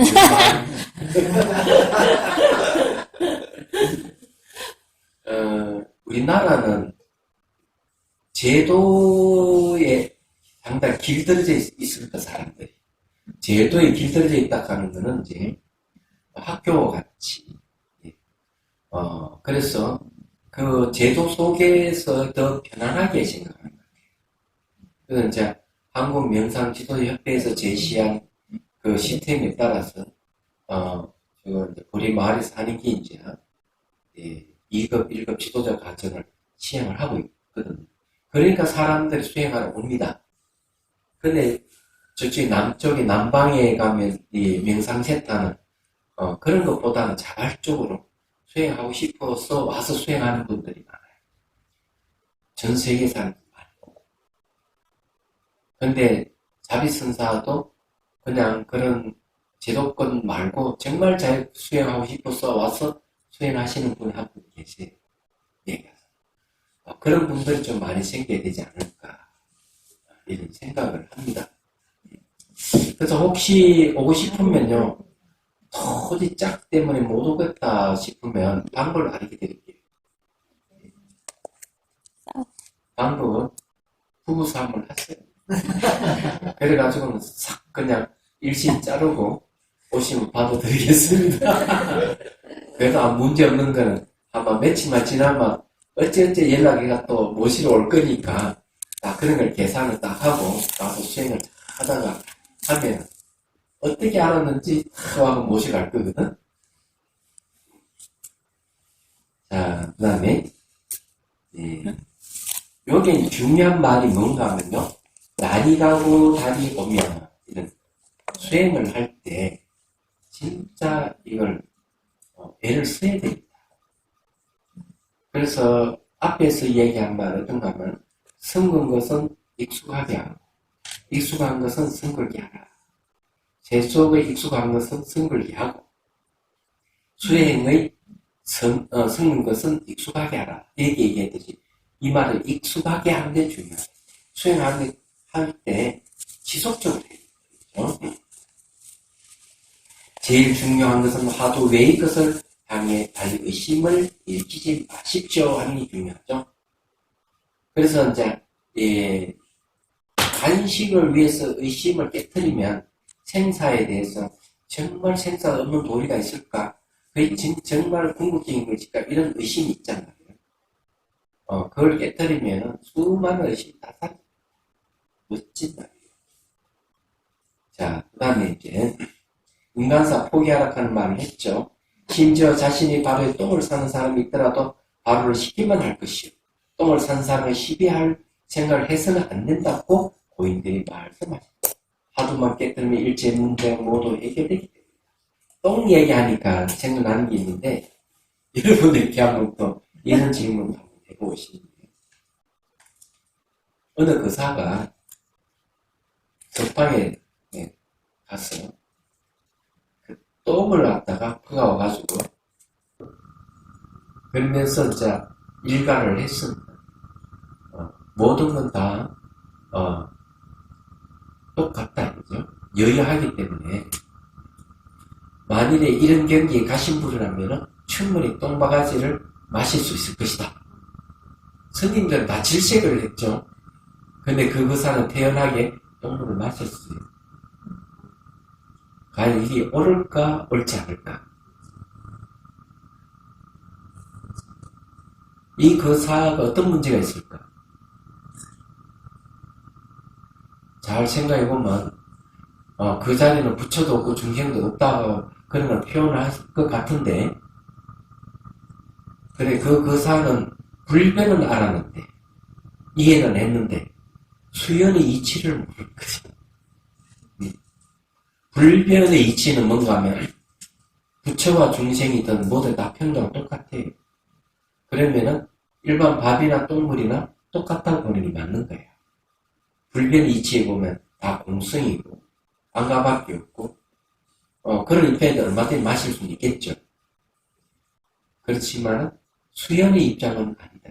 Speaker 1: 우리나라는 제도에 상당히 길들여져 있습니다, 사람들이. 제도에 길들여져 있다 하는 거는 이제 학교와 같이. 그래서 그 제도 속에서 더 편안하게 생각하는 거예요. 그래서 이제 한국명상지도협회에서 제시한 그 시스템에 따라서, 우리 마을에서 하는 게 이제, 2급, 1급 지도자 과정을 시행을 하고 있거든요. 그러니까 사람들이 수행하러 옵니다. 근데 저쪽 남쪽에 남방에 가면 이 명상센터는 그런 것보다는 자발적으로 수행하고 싶어서 와서 수행하는 분들이 많아요. 전 세계 사람들 많고. 근데 자비선사도 그냥 그런 제도권 말고 정말 잘 수행하고 싶어서 와서 수행하시는 분이 한 분 계세요. 예. 그런 분들이 좀 많이 생겨야 되지 않을까 이런 생각을 합니다. 그래서 혹시 오고 싶으면요, 도저히 짝 때문에 못 오겠다 싶으면 방법을 알게 드릴게요. 방법은 부부싸움을 하세요. 그래가지고는 싹 그냥 일신 자르고 오시면 받아드리겠습니다. 그래서 문제 없는 거는 아마 며칠만 지나면 어찌어찌 연락이가 또 모시러 올 거니까 그런 걸 계산을 딱 하고 나서 수행을 하다가 하면 어떻게 알았는지 탁 하고 모셔갈 거거든. 자, 그 다음에 여기 중요한 말이 뭔가 하면요, 날이 가고 달이 오면 이런 수행을 할 때 진짜 이걸 애를 써야 됩니다. 그래서 앞에서 얘기한 말 어떤가 하면 성근 것은 익숙하게 하고 익숙한 것은 성글게 하라. 제 속에 익숙한 것은 성글게 하고 수행의 성근 것은 익숙하게 하라. 이렇게 얘기했듯이 이 말을 익숙하게 하는 게 중요해요. 수행할 때 지속적으로 해요. 제일 중요한 것은 화두 외의 것을 향해 달리 의심을 일으키지 마십시오 하는 게 중요하죠. 그래서 이제 간식을 위해서 의심을 깨뜨리면 생사에 대해서 정말 생사 없는 도리가 있을까? 그게 정말 궁극적인 것일까? 이런 의심이 있잖아요. 그걸 깨뜨리면 수많은 의심이 다 사라져요. 멋진 말이에요. 자, 그 다음에 이제 인간사 포기하라 하는 말을 했죠. 심지어 자신이 바로에 똥을 싸는 사람이 있더라도 바로를 시키면 할 것이요. 똥을 싼 사람을 시비할 생각을 해서는 안 된다고 고인들이 말씀하셨다. 하루만 깨뜨리면 일체 문제가 모두 해결되기 때문에. 똥 얘기하니까 생각나는 게 있는데 여러분들 이렇게 한번 또 이런 질문 한번 해보시는데, 어느 의사가 석방에 가서 똥을 갖다가 퍼가와가지고 그러면서 이제 일가를 했습니다. 모든 건 다 똑같다 그죠? 여여하기 때문에 만일에 이런 경기에 가신 분이라면 충분히 똥바가지를 마실 수 있을 것이다. 스님들은 다 질색을 했죠. 근데 그 의사는 태연하게 똥물을 마셨어요. 과연 이게 옳을까 옳지 않을까? 이 거사가 어떤 문제가 있을까? 잘 생각해보면 그 자리는 부처도 없고 중생도 없다고 그런 걸 표현할 것 같은데 그래, 그 사는 불변은 알았는데, 이해는 했는데, 수연의 이치를 모르는 거지. 불변의 이치는 뭔가 하면, 부처와 중생이든 뭐든 다 평등 똑같아요. 그러면은, 일반 밥이나 똥물이나 똑같다고 보는 게 맞는 거예요. 불변의 이치에 보면 다 공성이고, 안가밖에 없고, 그런 입장에서 얼마든지 마실 수는 있겠죠. 그렇지만, 수연의 입장은 아니다.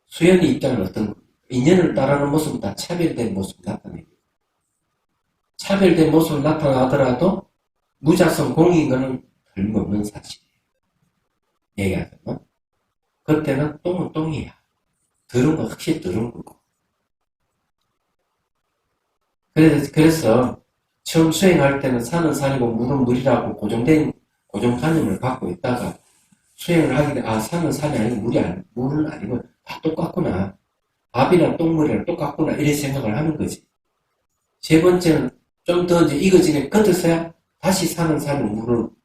Speaker 1: 수연의 입장은 어떤 거? 인연을 따르는 모습은 다 차별된 모습을 나타내요. 차별된 모습을 나타나더라도 무자성 공인 거는 틀림없는 사실이에요. 얘기하자면 그때는 똥은 똥이야. 들은 거 확실히 들은 거고. 그래서 처음 수행할 때는 산은 산이고 물은 물이라고 고정관념을 갖고 있다가 수행을 하게 돼, 산은 산이 아니고 물은 아니고 다 똑같구나. 밥이나 똥물이랑 똑같구나. 이런 생각을 하는 거지. 세 번째는 좀 더 이제 익어지게 걷어서야 다시 산은 산은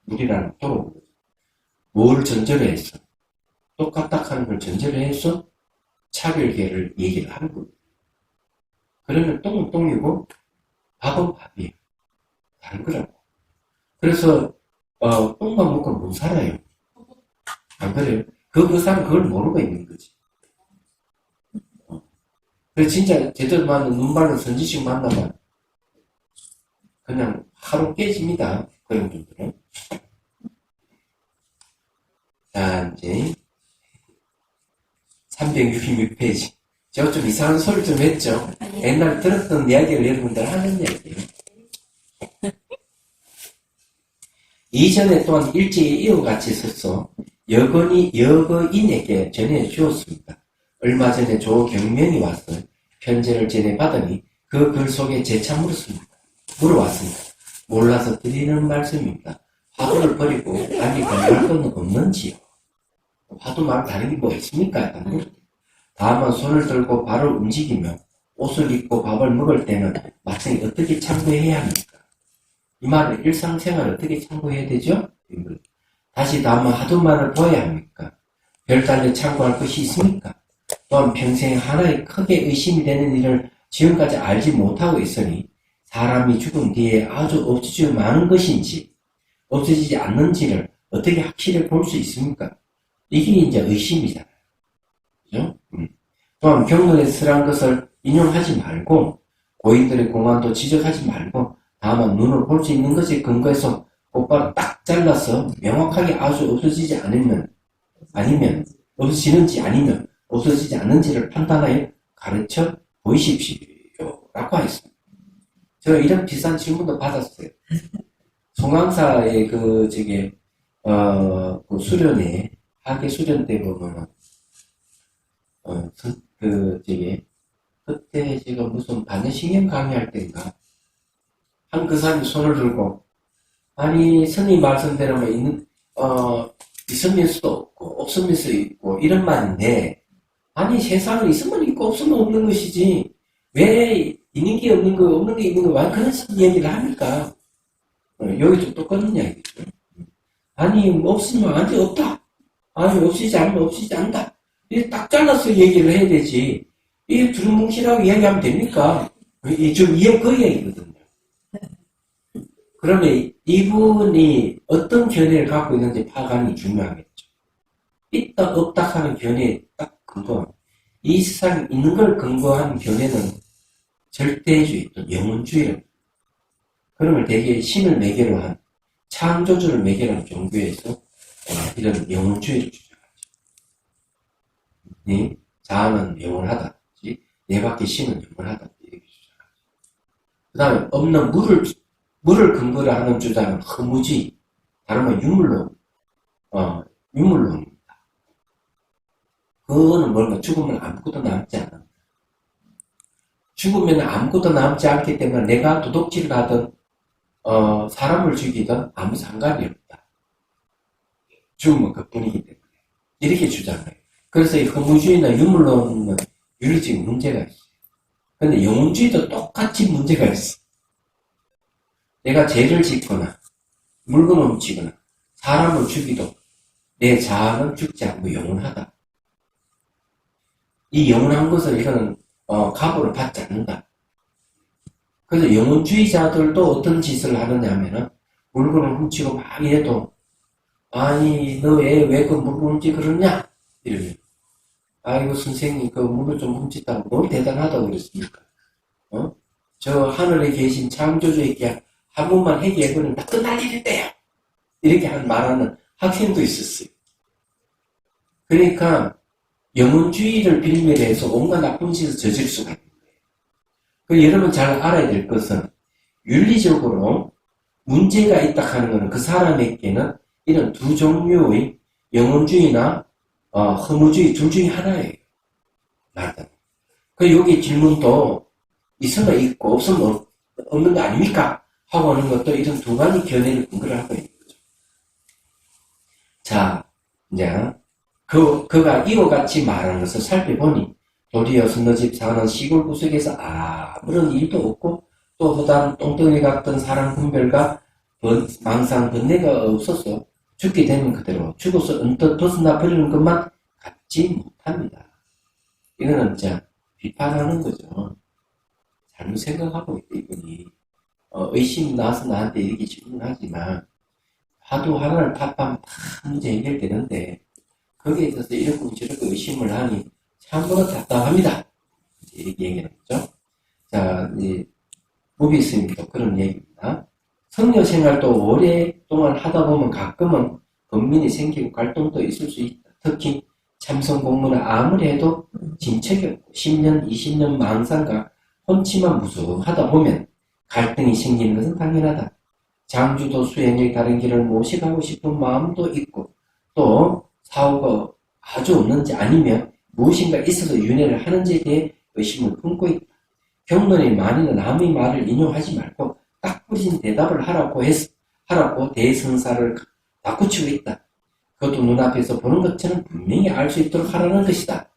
Speaker 1: 물이라는 돌아오는 거지. 뭘 전제로 했어? 똑같다 하는 걸 전제로 해서 차별계를 얘기를 하는 거예요. 그러면 똥은 똥이고 밥은 밥이에요. 다른 거라고. 그래서 똥만 먹고 못 살아요. 안 그래요? 그 사람 그걸 모르고 있는 거지. 그래서 진짜 제대로 만난 눈발로 선지식 만나면 그냥 하루 깨집니다. 그런 분들은. 자, 이제 366페이지. 제가 좀 이상한 소리 좀 했죠? 옛날 들었던 이야기를 여러분들 하는 이야기예요. 이전에 또한 일찍이 이와 같이 써서 여거인에게 전해주었습니다. 얼마 전에 조경명이 와서 편지를 전해받으니 그 글 속에 재차 물어왔습니다. 몰라서 드리는 말씀입니다. 화두를 버리고 아니 건너갈 건 없는지요? 화두 말 다른 게 뭐 있습니까? 다만 손을 들고 발을 움직이며 옷을 입고 밥을 먹을 때는 마땅히 어떻게 참고해야 합니까? 이 말은 일상생활을 어떻게 참고해야 되죠? 다시 다만 화두만을 보아야 합니까? 별달리 참고할 것이 있습니까? 또한 평생 하나의 크게 의심이 되는 일을 지금까지 알지 못하고 있으니 사람이 죽은 뒤에 아주 없어지지 많은 것인지 없어지지 않는지를 어떻게 확실히 볼 수 있습니까? 이게 이제 의심이잖아요. 그죠? 또한 경론에 쓰란 것을 인용하지 말고 고인들의 공안도 지적하지 말고 다만 눈으로 볼 수 있는 것에 근거해서 곧바로 딱 잘라서 명확하게 아주 없어지지 아니면 없어지는지 아니면 없어지지 않는지를 판단하여 가르쳐 보이십시오. 라고 하였습니다. 제가 이런 비싼 질문도 받았어요. 송황사의 그 수련회, 학예 수련 때 보면은, 그때 제가 무슨 반야신경 강의할 때인가, 한 그 사람이 손을 들고, 아니, 스님 말씀대로면 있으면 수도 없고, 없으면 수 있고, 이런 말인데, 아니, 세상은 있으면 있고, 없으면 없는 것이지, 왜 있는 게 없는 거, 없는 게 있는 거, 왜 그런 얘기를 합니까? 여기 좀 똑같은 이야기죠. 아니, 없으면 완전 없다. 아니, 없이지 않으면 없이지 않다. 이게 딱 잘라서 얘기를 해야 되지. 이게 두루뭉실하고 이야기하면 됩니까? 좀 그 이야기거든요. 그러면 이분이 어떤 견해를 갖고 있는지 파악하는 게 중요하겠죠. 있다, 없다 하는 견해에 딱 근거. 이 세상에 있는 걸 근거한 견해는 절대주의, 또 영혼주의라고. 그러면 대개 신을 매개로 한, 창조주를 매개로 한 종교에서 이런 영혼주의를 주장하죠. 네, 자아는 영원하다. 내 밖에 신은 영원하다. 이렇게 주장하죠. 그 다음에 없는 물을 근거로 하는 주장은 허무주의. 다른 말 유물론입니다. 그거는 뭔가 죽으면 아무것도 남지 않아. 죽으면 아무것도 남지 않기 때문에 내가 도둑질을 하든 사람을 죽이든 아무 상관이 없다. 죽으면 그뿐이기 때문에 이렇게 주장해요. 그래서 이 허무주의나 유물론은 윤리적인 문제가 있어요. 근데 영혼주의도 똑같이 문제가 있어. 내가 죄를 짓거나 물건을 훔치거나 사람을 죽이도 내 자아는 죽지 않고 영원하다. 이 영원한 것을 이거는 값으로 받지 않는다. 그래서 영혼주의자들도 어떤 짓을 하느냐 하면은 물건을 훔치고 막 이래도 아니 너 애 왜 그 물건 훔치 그러냐 이러면 아이고 선생님 그 물건 좀 훔쳤다고 뭘 대단하다고 그랬습니까? 저 하늘에 계신 창조주에게 한 번만 회개해보면 다 끝날 일인데요. 이렇게 말하는 학생도 있었어요. 그러니까 영혼주의를 빌미해서 온갖 나쁜 짓을 저질 수가 있는 거예요. 그 여러분 잘 알아야 될 것은 윤리적으로 문제가 있다 하는 것은 그 사람에게는 이런 두 종류의 영혼주의나 허무주의 둘 중에 하나예요. 맞다. 그 여기 질문도 있으면 있고 없으면 없는 거 아닙니까? 하고 하는 것도 이런 두 가지 견해를 근거를 하고 있는 거죠. 자, 이제 그가 이와 같이 말하는 것을 살펴보니 도리어 선너 집 사는 시골 구석에서 아무런 일도 없고 또 허다한 똥덩이 같던 사람 분별과 망상 번뇌가 없어서 죽게 되면 그대로 죽어서 언뜻 벗어나 버리는 것만 갖지 못합니다. 이거는 진짜 비판하는 거죠. 잘못 생각하고 있다 이분이. 의심이 나서 나한테 이렇게 질문하지만 하도 하나를 탑하면 다 문제 해결되는데 거기에 있어서 이렇게 저렇게 의심을 하니 참으로 답답합니다. 이렇게 얘기하는 거죠. 자, 이제 무비스님도 그런 얘기입니다. 성녀 생활도 오랫동안 하다 보면 가끔은 번민이 생기고 갈등도 있을 수 있다. 특히 참선 공부는 아무리 해도 진척이 없고 10년, 20년 망상과 혼치만 무수하다 보면 갈등이 생기는 것은 당연하다. 장주도 수행의 다른 길을 모시가고 싶은 마음도 있고 또 사후가 아주 없는지 아니면 무엇인가 있어서 윤회를 하는지에 대해 의심을 품고 있다. 경론이 많이는 남의 말을 인용하지 말고 딱 부러진 대답을 하라고 대성사를 바꾸치고 있다. 그것도 눈앞에서 보는 것처럼 분명히 알 수 있도록 하라는 것이다.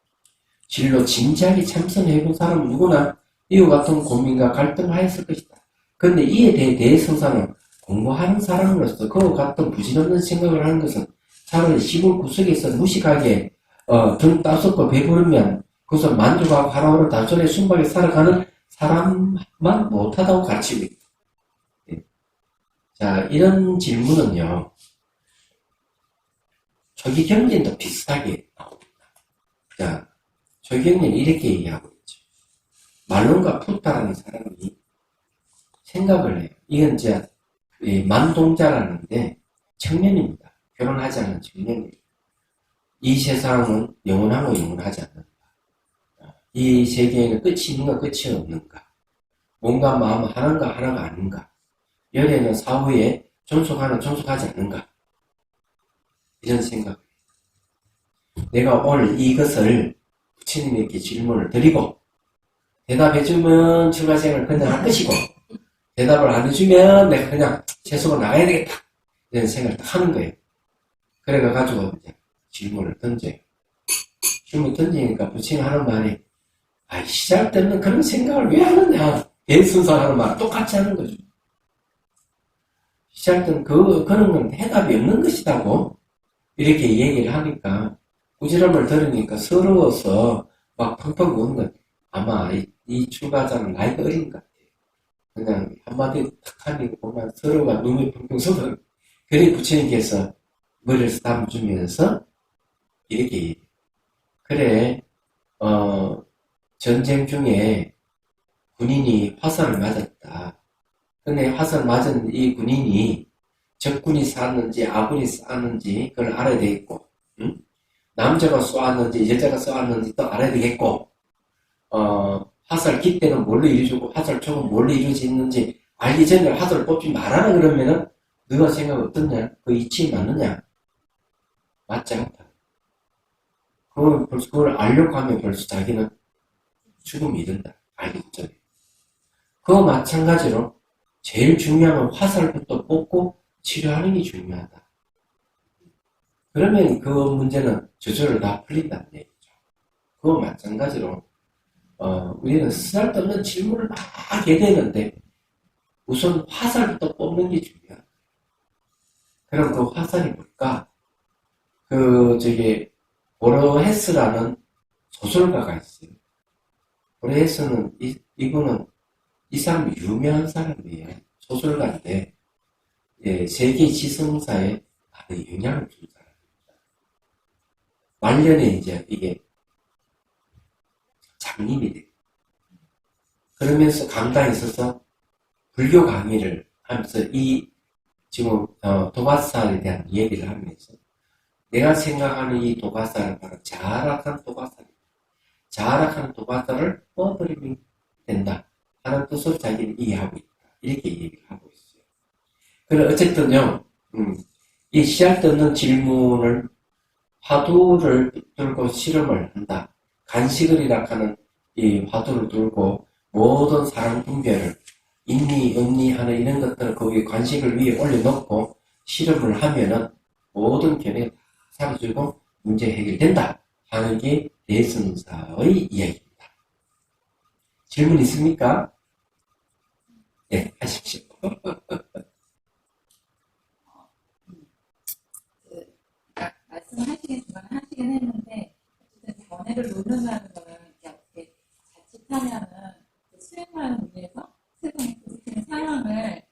Speaker 1: 진로 진지하게 참선해본 사람은 누구나 이와 같은 고민과 갈등하였을 것이다. 그런데 이에 대해 대성사는 공부하는 사람으로서 그와 같은 부질없는 생각을 하는 것은 차라리 시골 구석에서 무식하게 등 따숩고 배부르면 그것을 만족하고 하루하루 단순히 순박하게 살아가는 사람만 못하다고 가르치고 있다. 자, 이런 질문은요, 초기경진도 비슷하게 나옵니다. 자, 초기경진은 이렇게 얘기하고 있죠. 말론과 푸타라는 사람이 생각을 해요. 이건 이제 만동자라는데 청년입니다. 결혼하지 않은 청년이에요. 이 세상은 영원하고 영원하지 않는다. 이 세계에는 끝이 있는가 끝이 없는가. 몸과 마음 하나인가 하나가 아닌가. 열애는 사후에 존속하는 존속하지 않는가. 이런 생각. 내가 오늘 이것을 부처님에게 질문을 드리고 대답해주면 출가생을 그냥 할 것이고 대답을 안 해주면 내가 그냥 세속으로 나가야 되겠다. 이런 생각을 딱 하는 거예요. 그래가지고 질문을 던져요. 질문 던지니까 부처님 하는 말이 시작되는 그런 생각을 왜 하느냐. 대순서하는 말 똑같이 하는 거죠. 시작된 그런 건 대답이 없는 것이라고 이렇게 얘기를 하니까 부지런을 들으니까 서러워서 막 펑펑 우는 건 아마 이 출가자는 나이가 어린 것 같아요. 그냥 한마디 탁 하니까 보면 서로가 눈이 펑펑 쏟아요. 그래 부처님께서 머리를 쓰다듬어 주면서 이렇게 그래 전쟁 중에 군인이 화살을 맞았다. 근데 화살 맞은 이 군인이 적군이 쐈는지 아군이 쐈는지 그걸 알아야 되겠고, 응? 남자가 쏘았는지 여자가 쏘았는지 또 알아야 되겠고, 화살 깃대는 뭘로 이루어지고 화살 촉은 뭘로 이루어지는지 알기 전에 화살을 뽑지 말아라 그러면은 너가 생각 어떻냐? 그 이치 맞느냐? 맞지 않다. 그걸 알려고 하면 벌써 자기는 죽음이 이른다. 알기 전에. 그와 마찬가지로 제일 중요한 건 화살부터 뽑고 치료하는 게 중요하다. 그러면 그 문제는 저절로 다 풀린다는 얘기죠. 그와 마찬가지로 우리는 쓰잘데없는 질문을 막 하게 되는데 우선 화살부터 뽑는 게 중요하다. 그럼 그 화살이 뭘까? 보르헤스라는 소설가가 있어요. 보르헤스는, 이분은, 이 사람이 유명한 사람이에요. 소설가인데, 예, 세계 지성사에 많은 영향을 준 사람입니다. 말년에 이제 이게 장님이 돼요. 그러면서 강단에 있어서 불교 강의를 하면서 지금 도가사에 대한 얘기를 하면서 내가 생각하는 이 도가사는 바로 자락한 도가사입니다. 자락한 도가사를 뻗어리면 된다 하는 뜻으로 자기는 이해하고 있다. 이렇게 얘기를 하고 있어요. 그래 어쨌든요, 이 씨알 뜯는 질문을 화두를 들고 실험을 한다. 간식을이라 하는 이 화두를 들고 모든 사랑 분별을 인리, 음리 하는 이런 것들을 거기 관식을 위에 올려놓고 실험을 하면은 모든 견해가 다 사라지고 문제 해결된다 하는 게 대승사의 이야기입니다. 질문 있습니까? 네, 하십시오.
Speaker 2: 말씀하시긴 중간에 하시긴 했는데 어쨌든 견해를 놓는다는 거는 이렇게 자칫하면은 수행하는 의미에서 세상에 부딪히는 상황을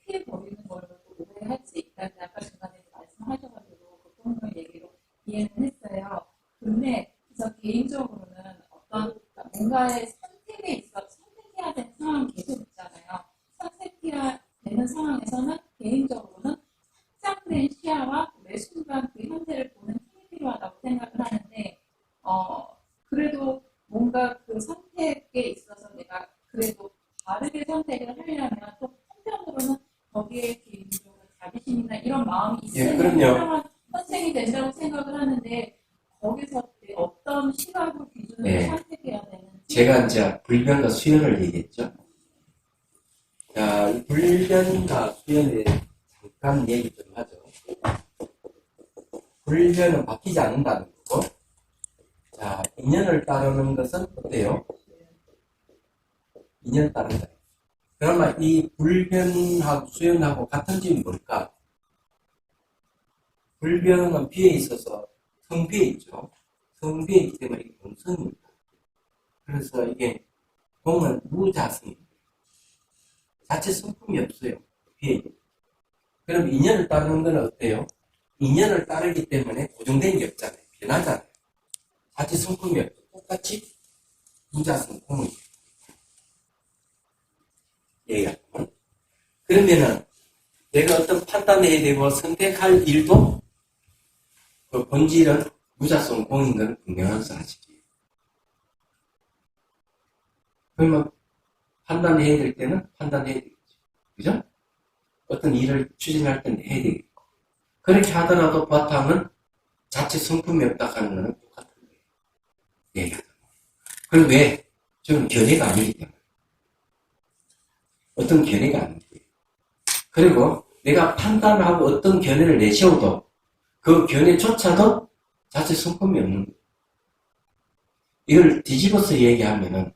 Speaker 2: 피해 버리는 걸로 오해할 수 있다는 아까 중간에 말씀하셔가지고 그 부분을 얘기로 이해는 했어요. 근데 그래서 개인적으로는 어떤 뭔가의 선택에 있어 선택해야 되는 상황이 계속 있잖아요. 선택해야 되는 상황에서는 개인적으로는 확장된 시야와 매 순간 그 현재를 보는 힘이 필요하다고 생각을 하는데 그래도 뭔가 그 선택에 있어서 내가 그래도 다르게 선택을 하려면 또 한편으로는 거기에 개인적으로 자비심이나 이런 마음이 있으면 훌륭한 선생이 된다고 생각을 하는데 거기서 어떤 시각을 기준으로 선택해야 되는지
Speaker 1: 제가 이제 불변과 수연을 얘기했죠. 자, 이 불변과 수연에 잠깐 얘기 좀 하죠. 불변은 바뀌지 않는다는 거고, 자, 인연을 따르는 것은 어때요? 인연을 따른다. 그러면 이 불변하고 수연하고 같은 점이 뭘까? 불변은 비에 있어서 성비에 있죠. 성비에 있기 때문에 이게 공성입니다. 그래서 이게 공은 무자성입니다. 자체 성품이 없어요. 비에. 그럼 인연을 따르는 건 어때요? 인연을 따르기 때문에 고정된 게 없잖아요. 변하잖아요. 자체 성품이 없죠. 똑같이 무자성 공이 얘기하면 그러면은 내가 어떤 판단을 해야 되고 선택할 일도 그 본질은 무자성 공인 건 분명한 사실이에요. 그러면 판단해야 될 때는 판단해야 되겠죠. 그죠? 어떤 일을 추진할 때는 해야 되겠고. 그렇게 하더라도 바탕은 자체 성품이 없다 하는 것은 똑같은 거예요. 얘기하다. 그럼 왜? 저는 견해가 아니기 때문에. 어떤 견해가 아닌 거예요. 그리고 내가 판단하고 어떤 견해를 내세워도 그 견해조차도 자체 성품이 없는 거예요. 이걸 뒤집어서 얘기하면은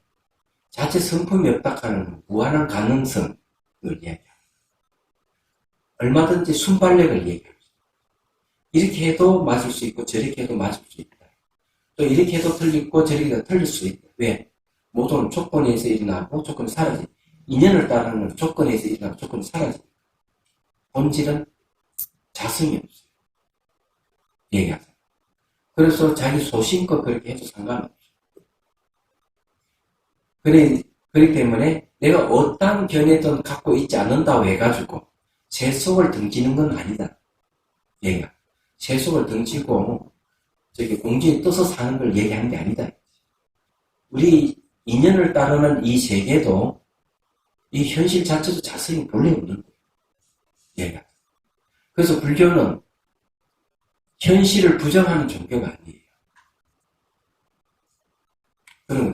Speaker 1: 자체 성품이 없다 하는 무한한 가능성을 얘기합니다. 얼마든지 순발력을 얘기합니다. 이렇게 해도 맞을 수 있고 저렇게 해도 맞을 수 있다. 또 이렇게 해도 틀리고 저렇게 해도 틀릴 수 있다. 왜? 모든 조건에서 일어나고 조건이 사라집니다. 인연을 따르는 조건에서 일어나고 조건이 사라집니다. 본질은 자성이 없어요. 얘기하자. 그래서 자기 소신껏 그렇게 해도 상관없어요. 그렇기 때문에 내가 어떤 견해든 갖고 있지 않는다고 해가지고 세속을 등지는 건 아니다. 얘가 세속을 등지고 공지에 떠서 사는 걸 얘기하는 게 아니다. 우리 인연을 따르는 이 세계도 이 현실 자체도 자성이 본래 없는 거예요. 얘가. 그래서 불교는 현실을 부정하는 종교가 아니에요.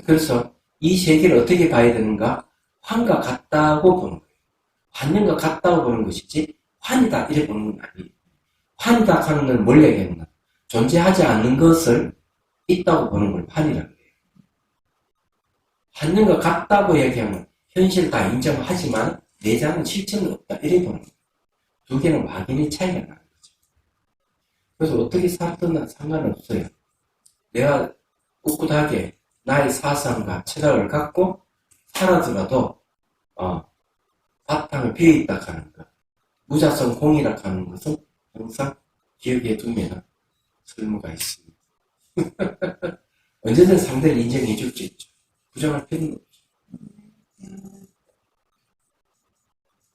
Speaker 1: 그래서 이 세계를 어떻게 봐야 되는가? 환과 같다고 보는 거예요. 환연과 같다고 보는 것이지 환이다 이렇게 보는 건 아니에요. 환이다 하는 건 뭘 얘기하는 존재하지 않는 것을 있다고 보는 걸 환이라고 해요. 환연과 같다고 얘기하면 현실 다 인정하지만 내장은 실체는 없다 이렇게 보는 거예요. 두 개는 확연히 차이가 나는 거죠. 그래서 어떻게 살든 상관없어요. 내가 꿋꿋하게 나의 사상과 철학을 갖고 살아더라도 바탕을 베어 있다 하는 것, 무자성 공이라 하는 것은 항상 기억해 두면 쓸모가 있습니다. 언제든 상대를 인정해 줄 수 있죠. 부정할 필요는 없죠.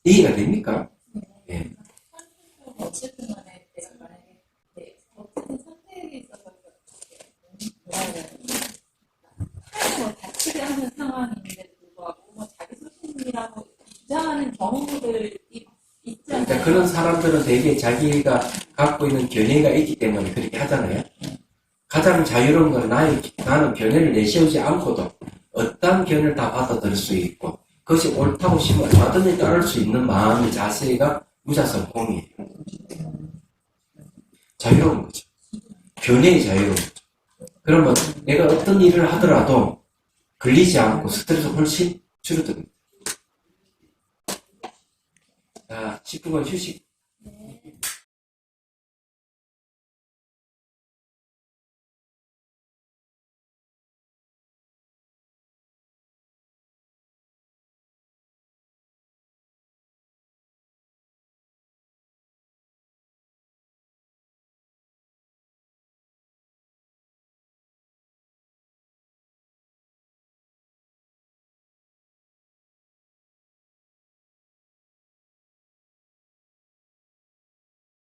Speaker 1: 이해가 됩니까? 예.
Speaker 2: 어쨌든 간에 내가 만약에 어쨌든 선택에 있어서 뭐라 해야 되나 삶을 뭐 다치게 하는 상황인데도 불구하고 뭐 자기 소신이라고 주장하는 경우들이 있잖아요.
Speaker 1: 그러니까 그런 사람들은 대개 자기가 갖고 있는 견해가 있기 때문에 그렇게 하잖아요. 가장 자유로운 건 나는 견해를 내세우지 않고도 어떤 견해를 다 받아들일 수 있고 그것이 옳다고 싶으면 얼마든지 따를 수 있는 마음의 자세가 무자성 공이에요. 자유로운 거죠. 견해의 자유로운 거죠. 그러면 내가 어떤 일을 하더라도 걸리지 않고 스트레스 훨씬 줄어듭니다. 자, 10분간 휴식